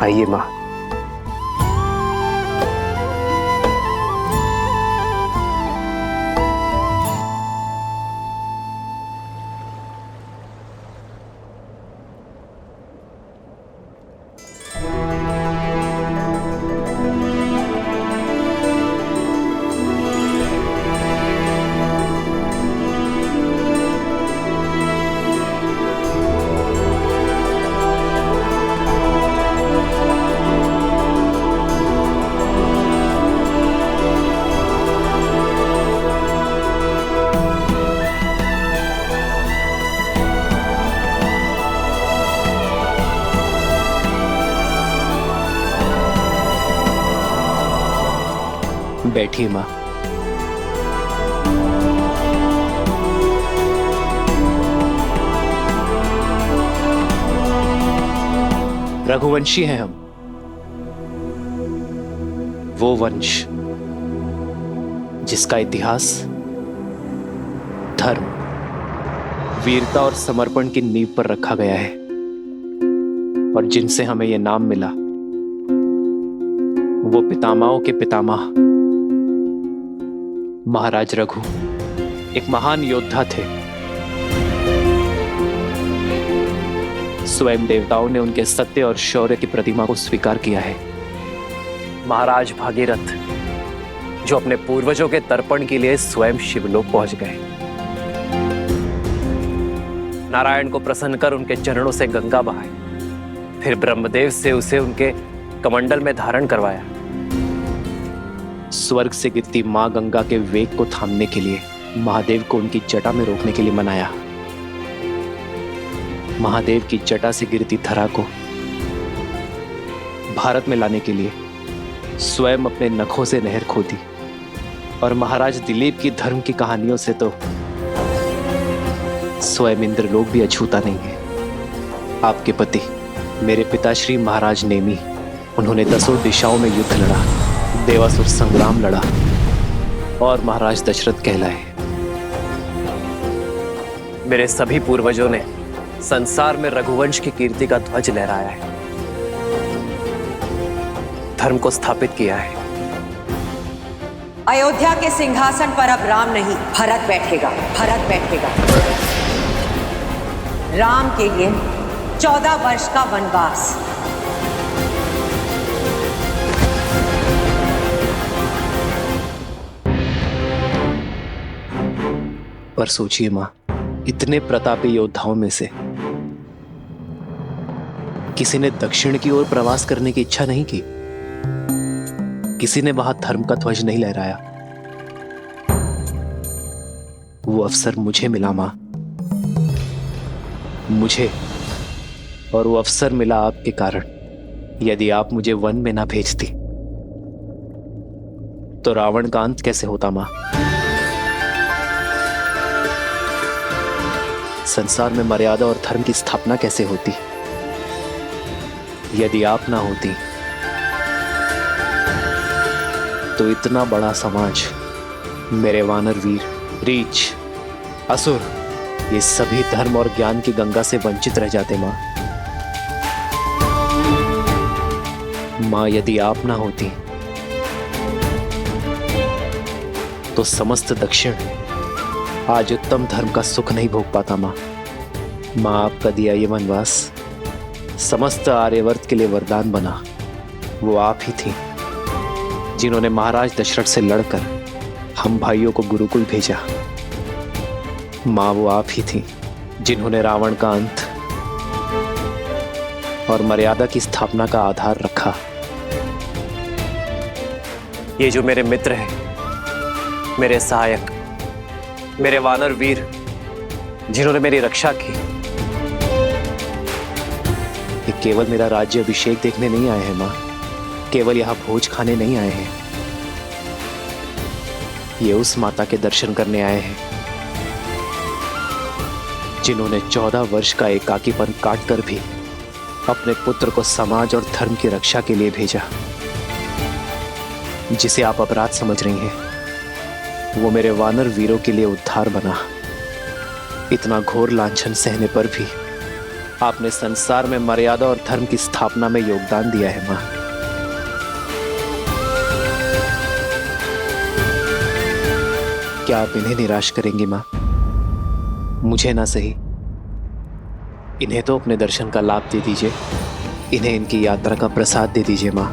आइए मां। बैठिए मां। रघुवंशी हैं हम, वो वंश जिसका इतिहास धर्म, वीरता और समर्पण की नींव पर रखा गया है, और जिनसे हमें यह नाम मिला वो पितामहों के पितामह महाराज रघु एक महान योद्धा थे। स्वयं देवताओं ने उनके सत्य और शौर्य की प्रतिमा को स्वीकार किया है। महाराज भागीरथ जो अपने पूर्वजों के तर्पण के लिए स्वयं शिवलोक पहुंच गए, नारायण को प्रसन्न कर उनके चरणों से गंगा बहाई, फिर ब्रह्मदेव से उसे उनके कमंडल में धारण करवाया। स्वर्ग से गिरती मां गंगा के वेग को थामने के लिए महादेव को उनकी जटा में रोकने के लिए मनाया। महादेव की जटा से गिरती धरा को भारत में लाने के लिए स्वयं अपने नखों से नहर खोदी, और महाराज दिलीप की धर्म की कहानियों से तो स्वयं इंद्रलोक भी अछूता नहीं है। आपके पति मेरे पिताश्री महाराज नेमी, उन्होंने 10 दिशाओं में युद्ध लड़ा, देवासुर संग्राम लड़ा और महाराज दशरथ कहलाए। मेरे सभी पूर्वजों ने संसार में रघुवंश की कीर्ति का ध्वज लहराया है, धर्म को स्थापित किया है। अयोध्या के सिंहासन पर अब राम नहीं, भरत बैठेगा। भरत बैठेगा। राम के लिए 14 वर्ष का वनवास। पर सोचिए मां, इतने प्रतापी योद्धाओं में से किसी ने दक्षिण की ओर प्रवास करने की इच्छा नहीं की, किसी ने वहां धर्म का ध्वज नहीं लहराया। वो अवसर मुझे मिला मां, मुझे, और वो अवसर मिला आपके कारण। यदि आप मुझे वन में ना भेजती तो रावण का अंत कैसे होता मां? संसार में मर्यादा और धर्म की स्थापना कैसे होती यदि आप ना होती? तो इतना बड़ा समाज, मेरे वानर वीर, रीछ, असुर, ये सभी धर्म और ज्ञान की गंगा से वंचित रह जाते मां। मां, यदि आप ना होती तो समस्त दक्षिण आज उत्तम धर्म का सुख नहीं भोग पाता मां। मां, आपका दिया ये वनवास समस्त आर्यवर्त के लिए वरदान बना। वो आप ही थी जिन्होंने महाराज दशरथ से लड़कर हम भाइयों को गुरुकुल भेजा। मां, वो आप ही थी जिन्होंने रावण का अंत और मर्यादा की स्थापना का आधार रखा। ये जो मेरे मित्र हैं, मेरे सहायक, मेरे वानर वीर, जिन्होंने मेरी रक्षा की, ये केवल मेरा राज्य अभिषेक देखने नहीं आए हैं मां, केवल यहां भोज खाने नहीं आए हैं। ये उस माता के दर्शन करने आए हैं जिन्होंने 14 वर्ष का एकाकीपन काटकर भी अपने पुत्र को समाज और धर्म की रक्षा के लिए भेजा। जिसे आप अपराध समझ रही हैं, वो मेरे वानर वीरों के लिए उद्धार बना। इतना घोर लांछन सहने पर भी आपने संसार में मर्यादा और धर्म की स्थापना में योगदान दिया है मां। क्या आप इन्हें निराश करेंगी मां? मुझे ना सही, इन्हें तो अपने दर्शन का लाभ दे दीजिए, इन्हें इनकी यात्रा का प्रसाद दे दीजिए मां।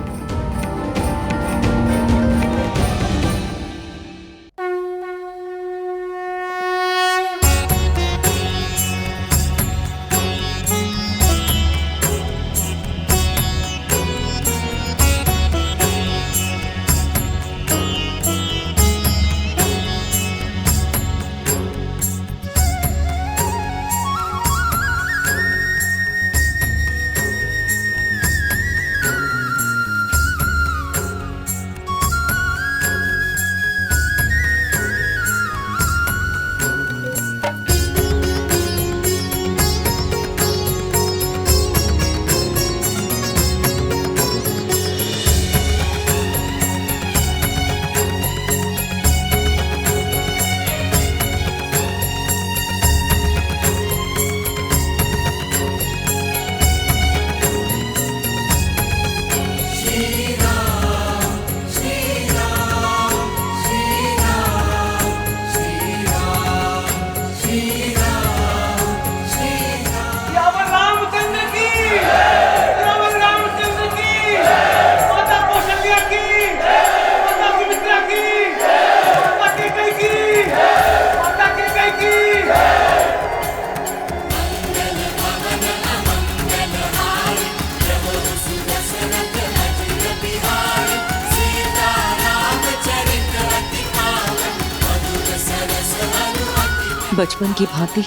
बचपन की भांति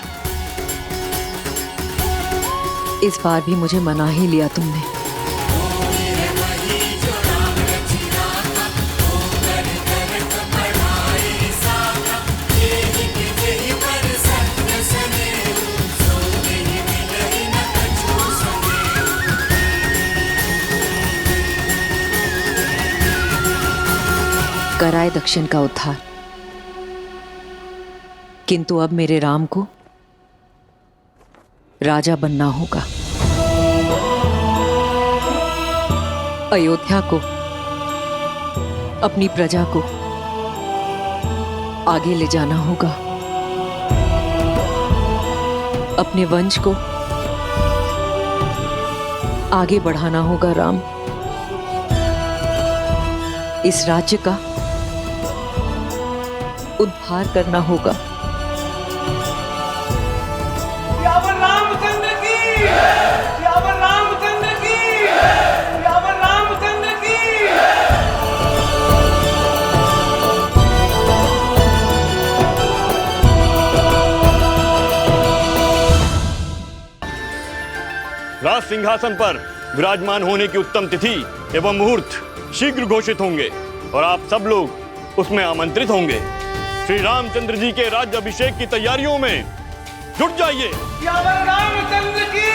इस बार भी मुझे मना ही लिया तुमने। कराए दक्षिण का उद्धार, किंतु अब मेरे राम को राजा बनना होगा। अयोध्या को, अपनी प्रजा को आगे ले जाना होगा। अपने वंश को आगे बढ़ाना होगा राम। इस राज्य का उद्धार करना होगा। रामचंद्र की, रामचंद्र की, रामचंद्र की। राज सिंहासन पर विराजमान होने की उत्तम तिथि एवं मुहूर्त शीघ्र घोषित होंगे और आप सब लोग उसमें आमंत्रित होंगे। श्री रामचंद्र जी के राज्य अभिषेक की तैयारियों में जुट जाइए। रामचंद्र की,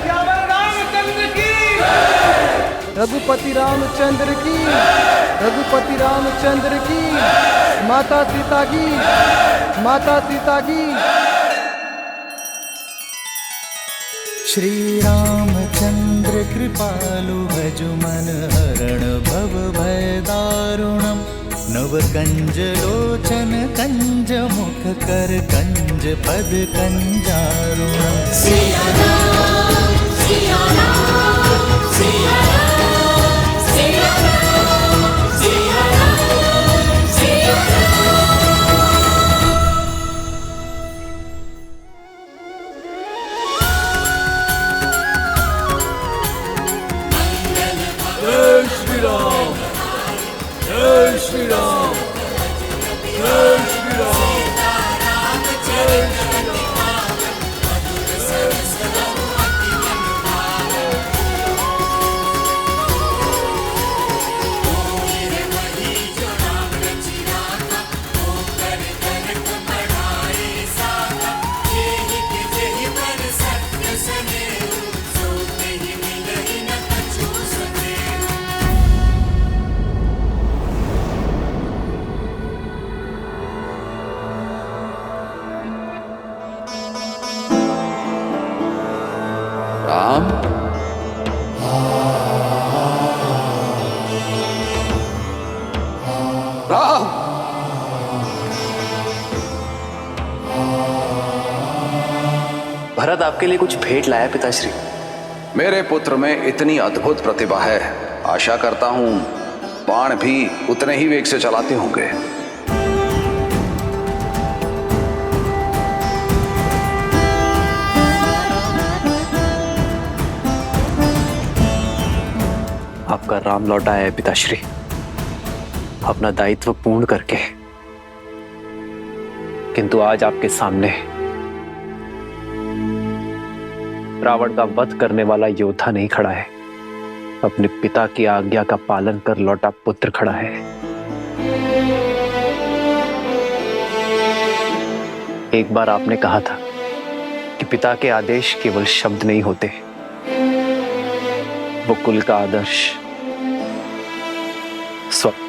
रामचंद्र की। रघुपति रामचंद्र की, रघुपति रामचंद्र की। माता सीता की, माता सीता की। श्री रामचंद्र कृपालु भजु मन हरण भव भय दारुणम। नव कंज लोचन कंज मुख कर कंज पद कंजारुणम। सिया राम, सिया राम, सिया राम, सिया राम, सिया राम, सिया राम। राम। भरत आपके लिए कुछ भेंट लाया पिताश्री। मेरे पुत्र में इतनी अद्भुत प्रतिभा है, आशा करता हूं बाण भी उतने ही वेग से चलाते होंगे। आपका राम लौटा है पिताश्री, अपना दायित्व पूर्ण करके। किंतु आज आपके सामने रावण का वध करने वाला योद्धा नहीं खड़ा है, अपने पिता की आज्ञा का पालन कर लौटा पुत्र खड़ा है। एक बार आपने कहा था कि पिता के आदेश केवल शब्द नहीं होते, वो कुल का आदर्श स्वप्न,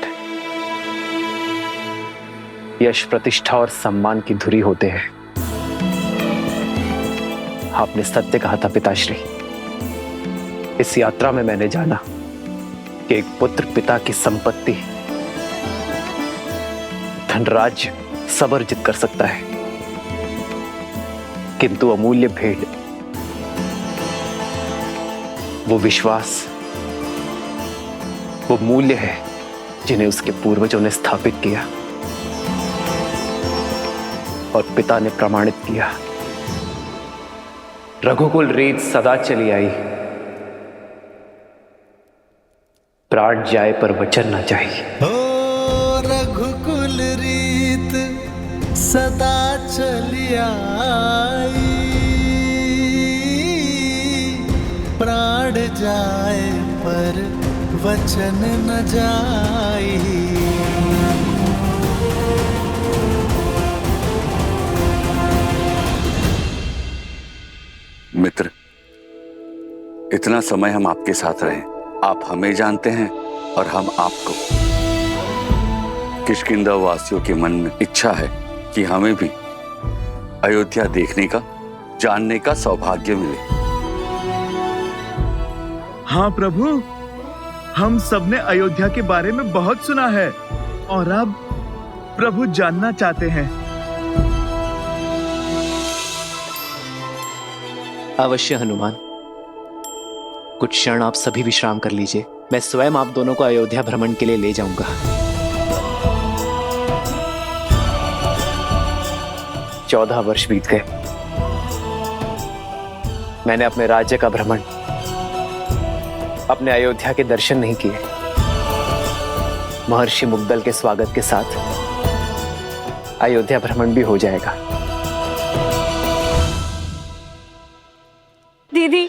यश, प्रतिष्ठा और सम्मान की धुरी होते हैं। आपने सत्य कहा था पिताश्री। इस यात्रा में मैंने जाना कि एक पुत्र पिता की संपत्ति, धनराज्य सब अर्जित कर सकता है, किंतु अमूल्य भेंट, वो विश्वास, वो मूल्य है जिन्हें उसके पूर्वजों ने स्थापित किया और पिता ने प्रमाणित किया। रघुकुल रीत सदा चली आई, प्राण जाए पर वचन न जाए। ओ रघुकुल रीत सदा चली आई, प्राण जाए पर वचन न जाई। मित्र, इतना समय हम आपके साथ रहे, आप हमें जानते हैं और हम आपको। किष्किंधा वासियों के मन में इच्छा है कि हमें भी अयोध्या देखने का, जानने का सौभाग्य मिले। हाँ प्रभु, हम सबने अयोध्या के बारे में बहुत सुना है और अब प्रभु जानना चाहते हैं। अवश्य हनुमान, कुछ क्षण आप सभी विश्राम कर लीजिए, मैं स्वयं आप दोनों को अयोध्या भ्रमण के लिए ले जाऊंगा। 14 वर्ष बीत गए, मैंने अपने राज्य का भ्रमण, अपने अयोध्या के दर्शन नहीं किए। महर्षि मुग्दल के स्वागत के साथ अयोध्या भ्रमण भी हो जाएगा। दीदी,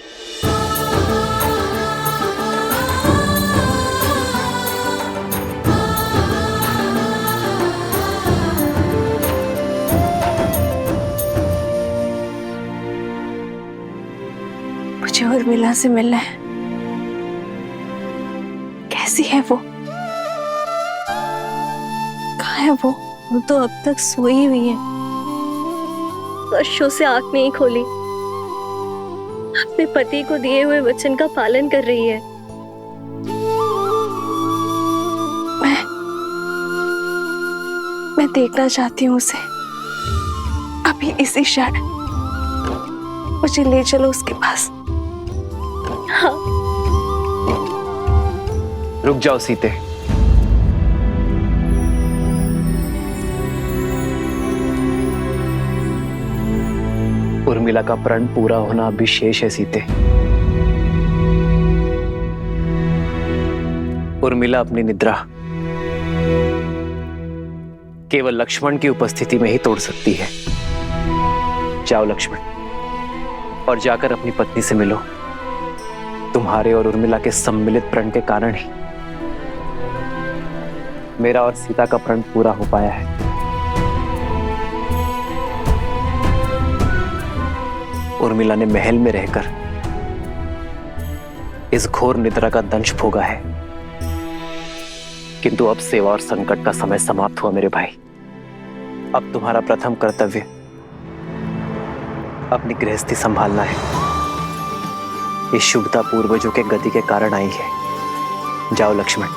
मुझे उर्मिला से मिलना है। कैसी है वो? कहाँ है वो? वो तो अब तक सोई हुई है, वर्षों से आंख नहीं खोली, अपने पति को दिए हुए वचन का पालन कर रही है। मैं देखना चाहती हूँ उसे, अभी इसी क्षण। मुझे ले चलो उसके पास। हाँ। रुक जाओ सीते। उर्मिला का प्रण पूरा होना अभी शेष है सीते। उर्मिला अपनी निद्रा केवल लक्ष्मण की उपस्थिति में ही तोड़ सकती है। जाओ लक्ष्मण, और जाकर अपनी पत्नी से मिलो। तुम्हारे और उर्मिला के सम्मिलित प्रण के कारण ही मेरा और सीता का प्रण पूरा हो पाया है। उर्मिला ने महल में रहकर इस घोर निद्रा का दंश भोगा है, किंतु अब सेवा और संकट का समय समाप्त हुआ मेरे भाई। अब तुम्हारा प्रथम कर्तव्य अपनी गृहस्थी संभालना है। ये शुभता पूर्वजों के गति के कारण आई है। जाओ लक्ष्मण,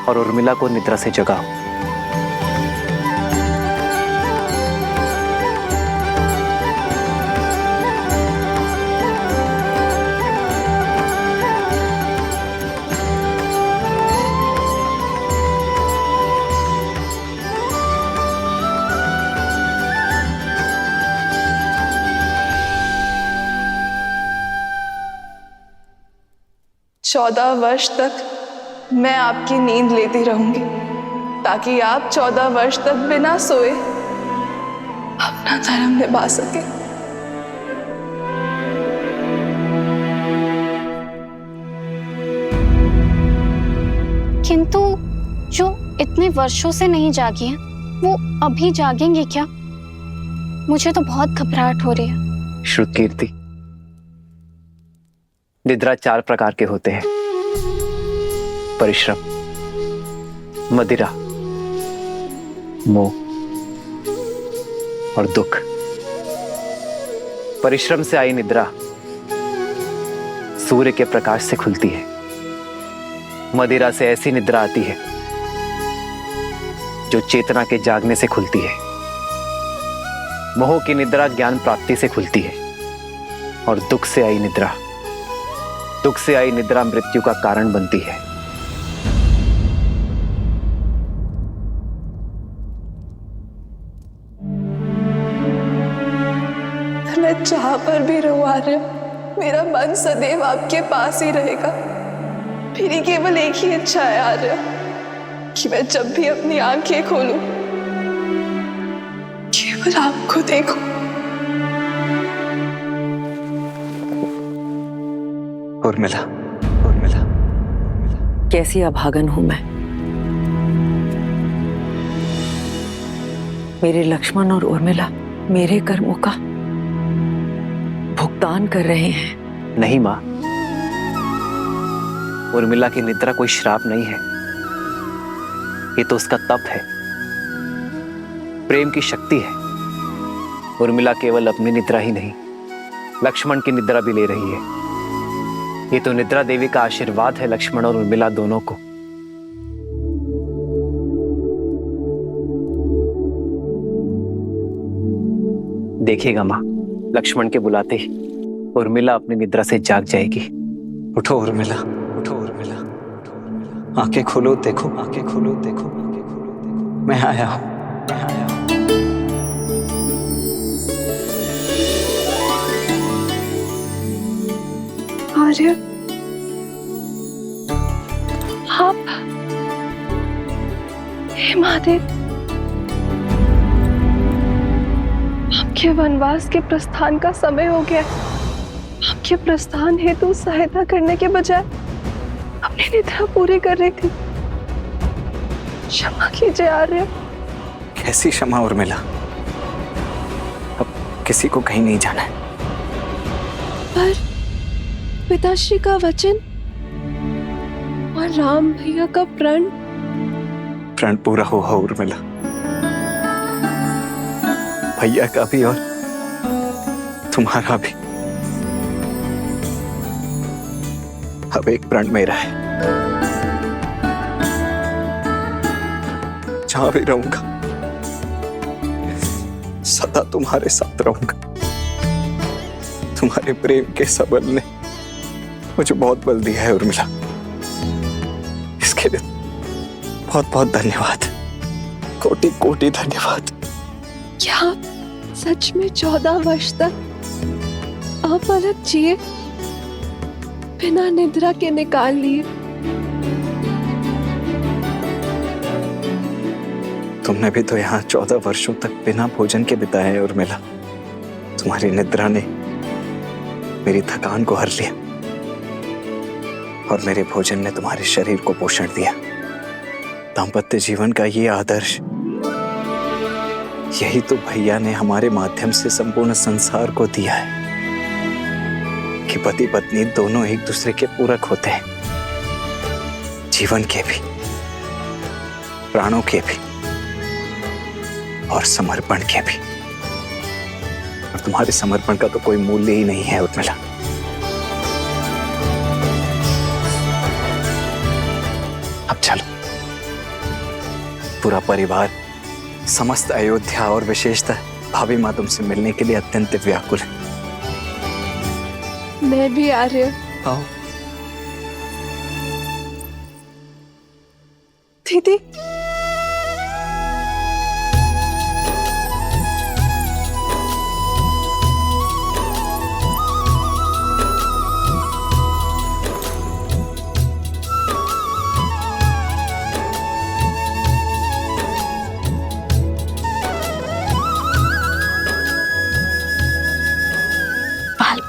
और उर्मिला को निद्रा से जगाओ। 14 वर्ष तक मैं आपकी नींद लेती रहूंगी ताकि आप 14 वर्ष तक बिना सोए अपना धर्म निभा सके। किंतु जो इतने वर्षों से नहीं जागी हैं, वो अभी जागेंगे क्या? मुझे तो बहुत घबराहट हो रही है। श्रुतकीर्ति, निद्रा 4 प्रकार के होते हैं: परिश्रम, मदिरा, मोह और दुख। परिश्रम से आई निद्रा सूर्य के प्रकाश से खुलती है। मदिरा से ऐसी निद्रा आती है जो चेतना के जागने से खुलती है। मोह की निद्रा ज्ञान प्राप्ति से खुलती है। और दुख से आई निद्रा मृत्यु का कारण बनती है। मैं जहां पर भी रहूं आर्य, मेरा मन सदैव आपके पास ही रहेगा। मेरी केवल एक ही इच्छा है आर्य, कि मैं जब भी अपनी आंखें खोलूं केवल आपको देखूं। उर्मिला, कैसी अभागन हूं मैं। मेरे लक्ष्मण और उर्मिला मेरे कर्मों का भुगतान कर रहे हैं। नहीं मां, उर्मिला की निद्रा कोई श्राप नहीं है। ये तो उसका तप है, प्रेम की शक्ति है। उर्मिला केवल अपनी निद्रा ही नहीं, लक्ष्मण की निद्रा भी ले रही है। ये तो निद्रा देवी का आशीर्वाद है लक्ष्मण और उर्मिला दोनों को। देखिएगा मां, लक्ष्मण के बुलाते ही उर्मिला अपनी निद्रा से जाग जाएगी। उठो उर्मिला, आंखें खोलो, देखो, मैं आया हूं। आर्य, आप, हे महादेव, आपके वनवास के प्रस्थान का समय हो गया। आपके प्रस्थान हेतु सहायता करने के बजाय अपनी निद्रा पूरी कर रही थी। क्षमा कीजिए आर्य। कैसी क्षमा उर्मिला, अब किसी को कहीं नहीं जाना है। पर पिताश्री का वचन और राम भैया का प्रण पूरा हुआ उर्मिला, भैया का भी और तुम्हारा भी। अब एक प्रण मेरा है, जहां भी रहूंगा सदा तुम्हारे साथ रहूंगा। तुम्हारे प्रेम के सबल ने मुझे बहुत बल दिया है उर्मिला, इसके लिए बहुत बहुत धन्यवाद, कोटि कोटि धन्यवाद। क्या आप सच में 14 वर्ष तक अपलक जिए, बिना निद्रा के निकाल लिए? तुमने भी तो यहाँ 14 वर्षों तक बिना भोजन के बिताए हैं उर्मिला। तुम्हारी निद्रा ने मेरी थकान को हर लिया और मेरे भोजन ने तुम्हारे शरीर को पोषण दिया। दाम्पत्य जीवन का ये आदर्श, यही तो भैया ने हमारे माध्यम से संपूर्ण संसार को दिया है कि पति पत्नी दोनों एक दूसरे के पूरक होते हैं, जीवन के भी, प्राणों के भी और समर्पण के भी। और तुम्हारे समर्पण का तो कोई मूल्य ही नहीं है उर्मिला। अब चलो, पूरा परिवार, समस्त अयोध्या और विशेषतः भाभी माँ तुमसे मिलने के लिए अत्यंत व्याकुल है। मैं भी आर्य। आओ। दीदी,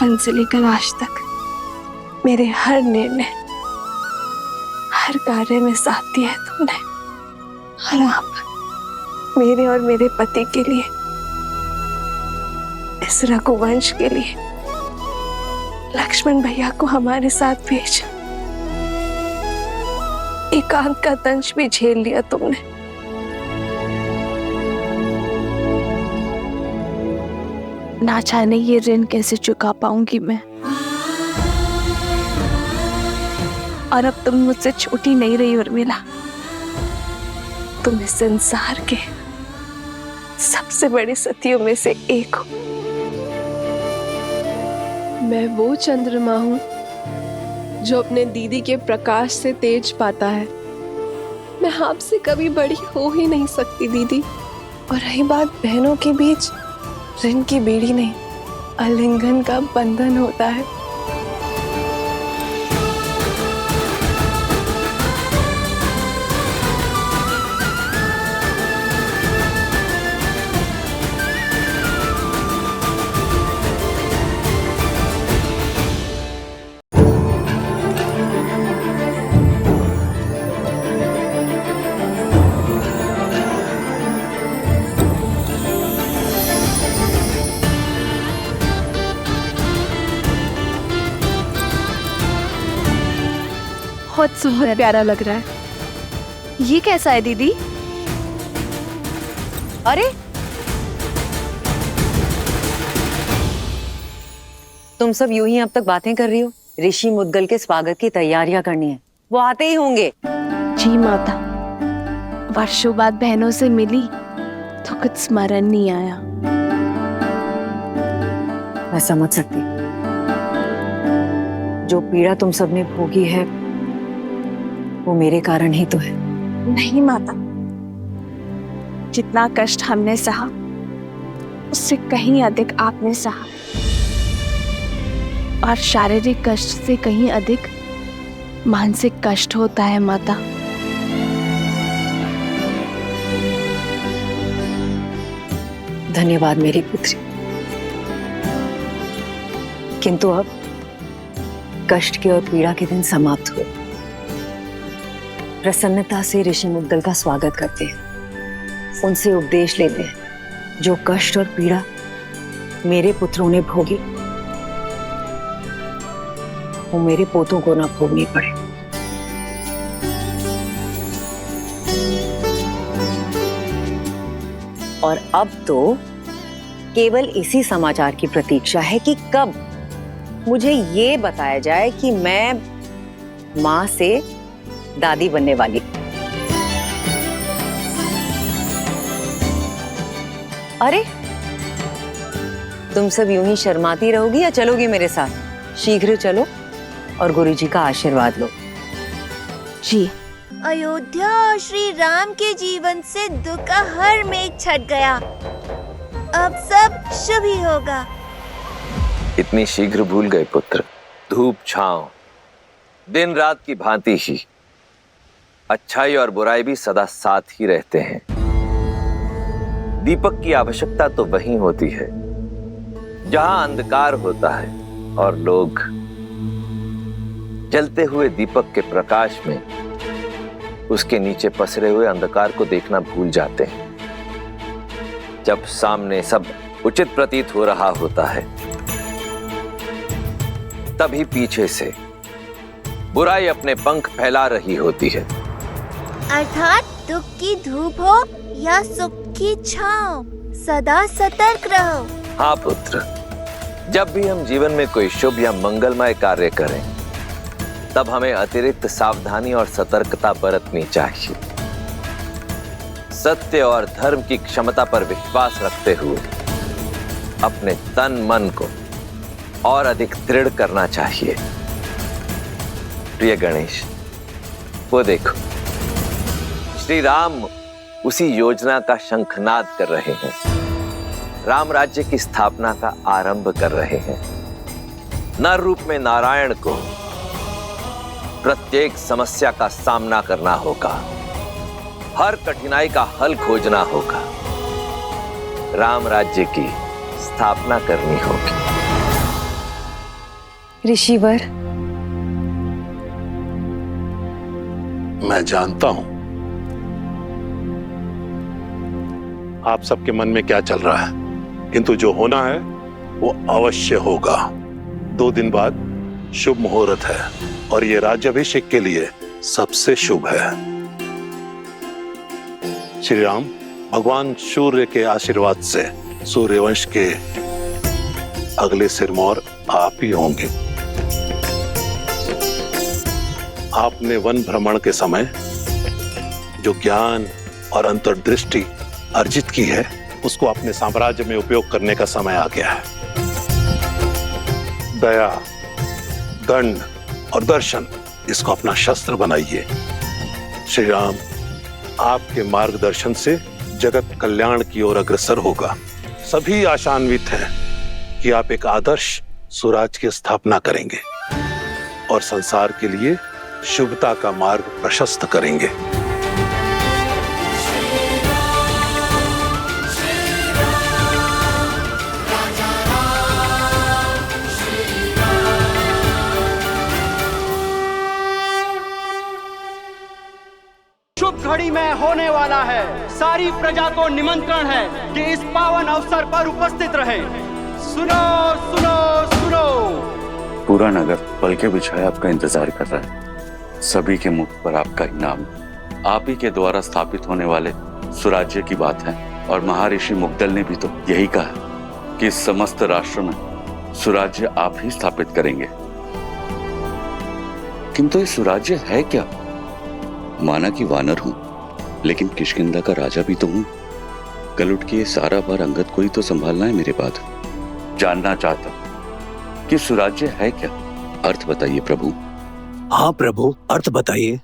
बचपन से लेकर आज तक मेरे हर निर्णय, हर कार्य में साथ दिया है तुमने। और आप मेरे और मेरे पति के लिए, इस रघुवंश के लिए लक्ष्मण भैया को हमारे साथ भेजा। एकांत का दंश भी झेल लिया तुमने। ना जाने ये ऋण कैसे चुका पाऊंगी मैं। और अब तुम मुझसे छोटी नहीं रही उर्मिला, तुम इस संसार के सबसे बड़ी सतियों में से एक हो। मैं वो चंद्रमा हूँ जो अपने दीदी के प्रकाश से तेज पाता है। मैं आपसे कभी बड़ी हो ही नहीं सकती दीदी। और रही बात बहनों के बीच, ऋण की बेड़ी नहीं, आलिंगन का बंधन होता है। बहुत प्यारा लग रहा है। ये कैसा है दीदी? अरे तुम सब यूं ही अब तक बातें कर रही हो। ऋषि मुद्गल के स्वागत की तैयारियां करनी है, वो आते ही होंगे। जी माता, वर्षों बाद बहनों से मिली तो कुछ स्मरण नहीं आया। मैं समझ सकती, जो पीड़ा तुम सबने भोगी है वो मेरे कारण ही तो है। नहीं माता, जितना कष्ट हमने सहा उससे कहीं अधिक आपने सहा, और शारीरिक कष्ट से कहीं अधिक मानसिक कष्ट होता है माता। धन्यवाद मेरी पुत्री, किंतु अब कष्ट के और पीड़ा के दिन समाप्त हुए। प्रसन्नता से ऋषि मुद्गल का स्वागत करते हैं, उनसे उपदेश लेते हैं। जो कष्ट और पीड़ा मेरे पुत्रों ने भोगी, वो मेरे पोतों को ना भोगनी पड़े। और अब तो केवल इसी समाचार की प्रतीक्षा है कि कब मुझे ये बताया जाए कि मैं मां से दादी बनने वाली। अरे तुम सब यूं ही शर्माती रहोगी या चलोगी मेरे साथ? शीघ्र चलो और गुरुजी का आशीर्वाद लो। जी। अयोध्या और श्री राम के जीवन से दुख का हर मेघ छट गया। अब सब शुभ ही होगा। इतनी शीघ्र भूल गए पुत्र? धूप छांव दिन रात की भांति ही अच्छाई और बुराई भी सदा साथ ही रहते हैं। दीपक की आवश्यकता तो वहीं होती है जहां अंधकार होता है और लोग जलते हुए दीपक के प्रकाश में उसके नीचे पसरे हुए अंधकार को देखना भूल जाते हैं। जब सामने सब उचित प्रतीत हो रहा होता है, तभी पीछे से बुराई अपने पंख फैला रही होती है। अर्थात दुख की धूप हो या सुख की छांव, सदा सतर्क रहो। हाँ पुत्र, जब भी हम जीवन में कोई शुभ या मंगलमय कार्य करें, तब हमें अतिरिक्त सावधानी और सतर्कता बरतनी चाहिए। सत्य और धर्म की क्षमता पर विश्वास रखते हुए अपने तन मन को और अधिक दृढ़ करना चाहिए। प्रिय गणेश, वो देखो, श्री राम उसी योजना का शंखनाद कर रहे हैं। राम राज्य की स्थापना का आरंभ कर रहे हैं। नर रूप में नारायण को प्रत्येक समस्या का सामना करना होगा, हर कठिनाई का हल खोजना होगा, राम राज्य की स्थापना करनी होगी। ऋषिवर, मैं जानता हूं आप सबके मन में क्या चल रहा है, किंतु जो होना है वो अवश्य होगा। 2 दिन बाद शुभ मुहूर्त है और ये राज्याभिषेक के लिए सबसे शुभ है। श्री राम, भगवान सूर्य के आशीर्वाद से सूर्यवंश के अगले सिरमौर आप ही होंगे। आपने वन भ्रमण के समय जो ज्ञान और अंतर्दृष्टि अर्जित की है, उसको अपने साम्राज्य में उपयोग करने का समय आ गया है। दया, दंड और दर्शन, इसको अपना शस्त्र बनाइए। श्री राम, आपके मार्गदर्शन से जगत कल्याण की ओर अग्रसर होगा। सभी आशान्वित हैं कि आप एक आदर्श स्वराज्य की स्थापना करेंगे और संसार के लिए शुभता का मार्ग प्रशस्त करेंगे। शुभ घड़ी में होने वाला है। सारी प्रजा को निमंत्रण है कि इस पावन अवसर पर उपस्थित रहे। सुनो सुनो सुनो। पूरा नगर पलके बिछाए आपका इंतजार कर रहा है। सभी के मुख पर आपका ही नाम, आप ही के द्वारा स्थापित होने वाले स्वराज्य की बात है। और महर्षि मुग्दल ने भी तो यही कहा कि इस समस्त राष्ट्र में स्वराज्य आप ही स्थापित करेंगे। किंतु ये स्वराज्य है क्या? माना कि वानर हूं, लेकिन किष्किंधा का राजा भी तो हूं। कल उठ के ये सारा भार अंगद को ही तो संभालना है मेरे बाद। जानना चाहता कि स्वराज्य है क्या? अर्थ बताइए प्रभु। हाँ प्रभु, अर्थ बताइए।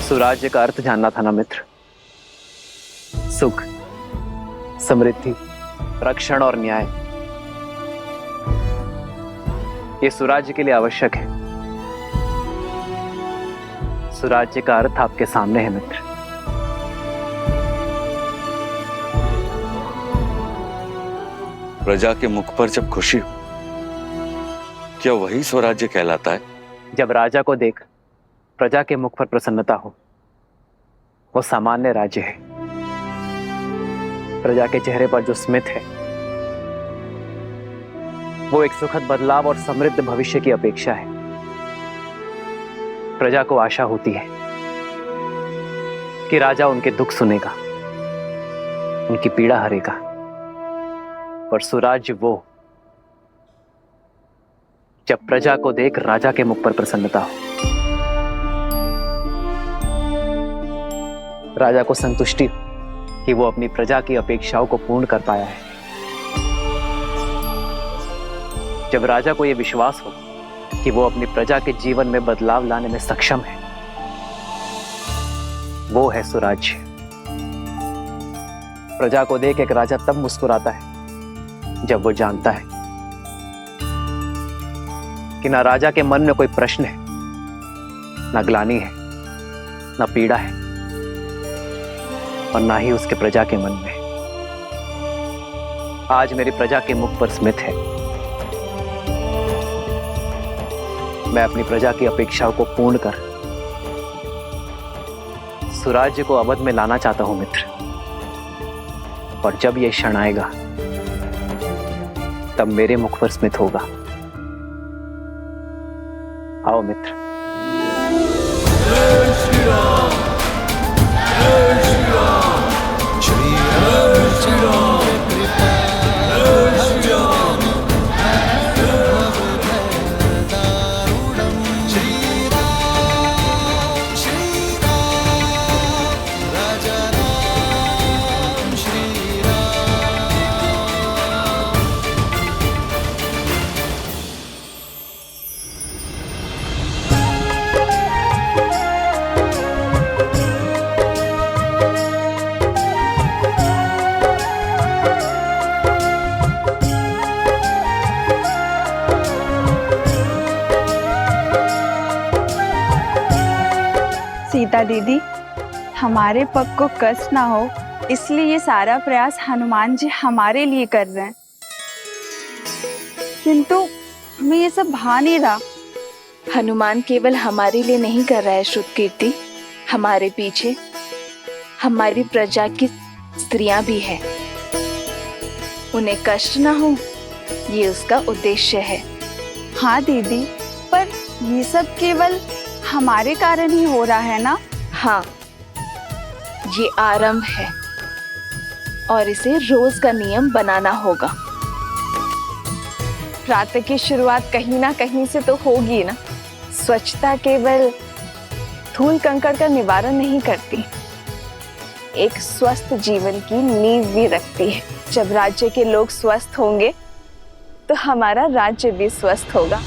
स्वराज्य का अर्थ जानना था ना मित्र। सुख, समृद्धि, रक्षण और न्याय, ये स्वराज्य के लिए आवश्यक है। स्वराज्य का अर्थ आपके सामने है मित्र। प्रजा के मुख पर जब खुशी हो, क्या वही स्वराज्य कहलाता है? जब राजा को देख प्रजा के मुख पर प्रसन्नता हो, वो सामान्य राज्य है। प्रजा के चेहरे पर जो स्मित है, वो एक सुखद बदलाव और समृद्ध भविष्य की अपेक्षा है। प्रजा को आशा होती है कि राजा उनके दुख सुनेगा, उनकी पीड़ा हरेगा। पर स्वराज्य वो जब प्रजा को देख राजा के मुख पर प्रसन्नता हो, राजा को संतुष्टि हो कि वो अपनी प्रजा की अपेक्षाओं को पूर्ण कर पाया है। जब राजा को यह विश्वास हो कि वो अपनी प्रजा के जीवन में बदलाव लाने में सक्षम है, वो है स्वराज्य। प्रजा को देख एक राजा तब मुस्कुराता है जब वो जानता है कि ना राजा के मन में कोई प्रश्न है, ना ग्लानि है, ना पीड़ा है, और ना ही उसके प्रजा के मन में। आज मेरी प्रजा के मुख पर स्मित है। मैं अपनी प्रजा की अपेक्षाओं को पूर्ण कर स्वराज्य को अवध में लाना चाहता हूं मित्र। और जब यह क्षण आएगा, तब मेरे मुख पर स्मित होगा। आओ मित्र। जय श्री राम, जय श्री राम, श्री राम, श्री राम, जय श्री राम, श्री राम, श्री राम, राजा राम, श्री राम। सीता दीदी, हमारे पग को कष्ट ना हो इसलिए ये सारा प्रयास हनुमान जी हमारे लिए कर रहे हैं, किंतु हमें ये सब भा नहीं रहा। हनुमान केवल हमारे लिए नहीं कर रहा है श्रुतकीर्ति, हमारे पीछे हमारी प्रजा की स्त्रियां भी हैं। उन्हें कष्ट ना हो ये उसका उद्देश्य है। हाँ दीदी, पर ये सब केवल हमारे कारण ही हो रहा है ना? हाँ, ये आरंभ है और इसे रोज का नियम बनाना होगा। प्रातः की शुरुआत कहीं ना कहीं से तो होगी ना। स्वच्छता केवल धूल कंकड़ का निवारण नहीं करती, एक स्वस्थ जीवन की नींव भी रखती है। जब राज्य के लोग स्वस्थ होंगे तो हमारा राज्य भी स्वस्थ होगा।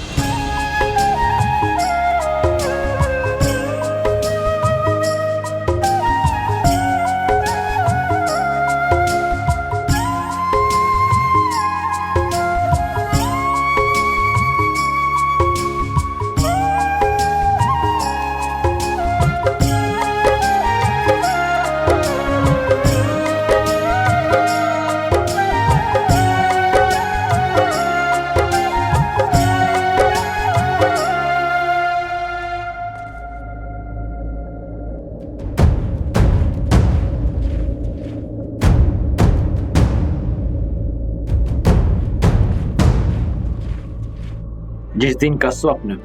जिस दिन का स्वप्न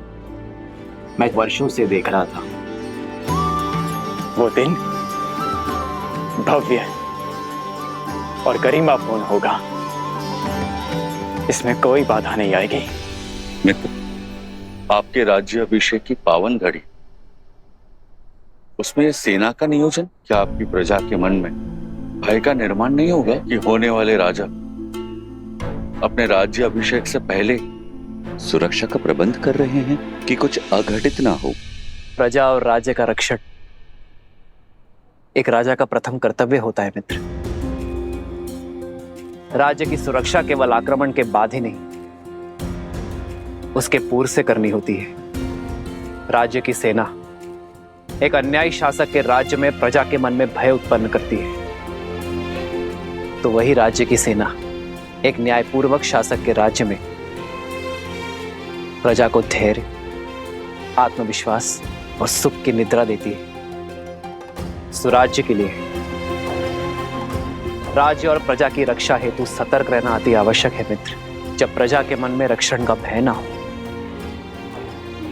मैं वर्षों से देख रहा था, वो दिन भव्य और गरिमापूर्ण होगा। इसमें कोई बाधा नहीं आएगी। मित्र, आपके राज्य अभिषेक की पावन घड़ी, उसमें सेना का नियोजन, क्या आपकी प्रजा के मन में भय का निर्माण नहीं होगा कि होने वाले राजा अपने राज्य अभिषेक से पहले सुरक्षा का प्रबंध कर रहे हैं कि कुछ अघटित ना हो? प्रजा और राज्य का रक्षण एक राजा का प्रथम कर्तव्य होता है मित्र। राज्य की सुरक्षा केवल आक्रमण के बाद ही नहीं, उसके पूर्व से करनी होती है। राज्य की सेना एक अन्यायी शासक के राज्य में प्रजा के मन में भय उत्पन्न करती है, तो वही राज्य की सेना एक न्यायपूर्वक शासक के राज्य में प्रजा को धैर्य, आत्मविश्वास और सुख की निद्रा देती है। सुराज्य के लिए राज्य और प्रजा की रक्षा हेतु सतर्क रहना अति आवश्यक है मित्र। जब प्रजा के मन में रक्षण का भय ना हो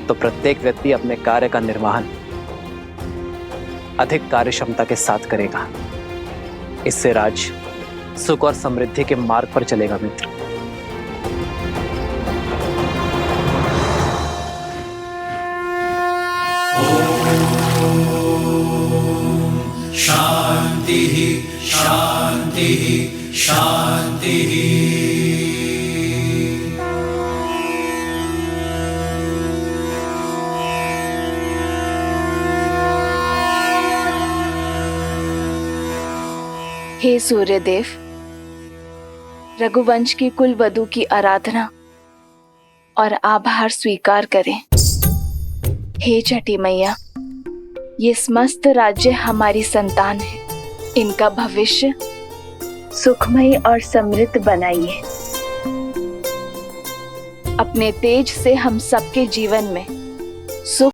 तो प्रत्येक व्यक्ति अपने कार्य का निर्वहन अधिक कार्यक्षमता के साथ करेगा। इससे राज्य सुख और समृद्धि के मार्ग पर चलेगा मित्र। शांति शांति शांति। हे सूर्यदेव, रघुवंश की कुल वधू की आराधना और आभार स्वीकार करें। हे छठी मैया, ये समस्त राज्य हमारी संतान है, इनका भविष्य सुखमय और समृद्ध बनाइए। अपने तेज से हम सबके जीवन में सुख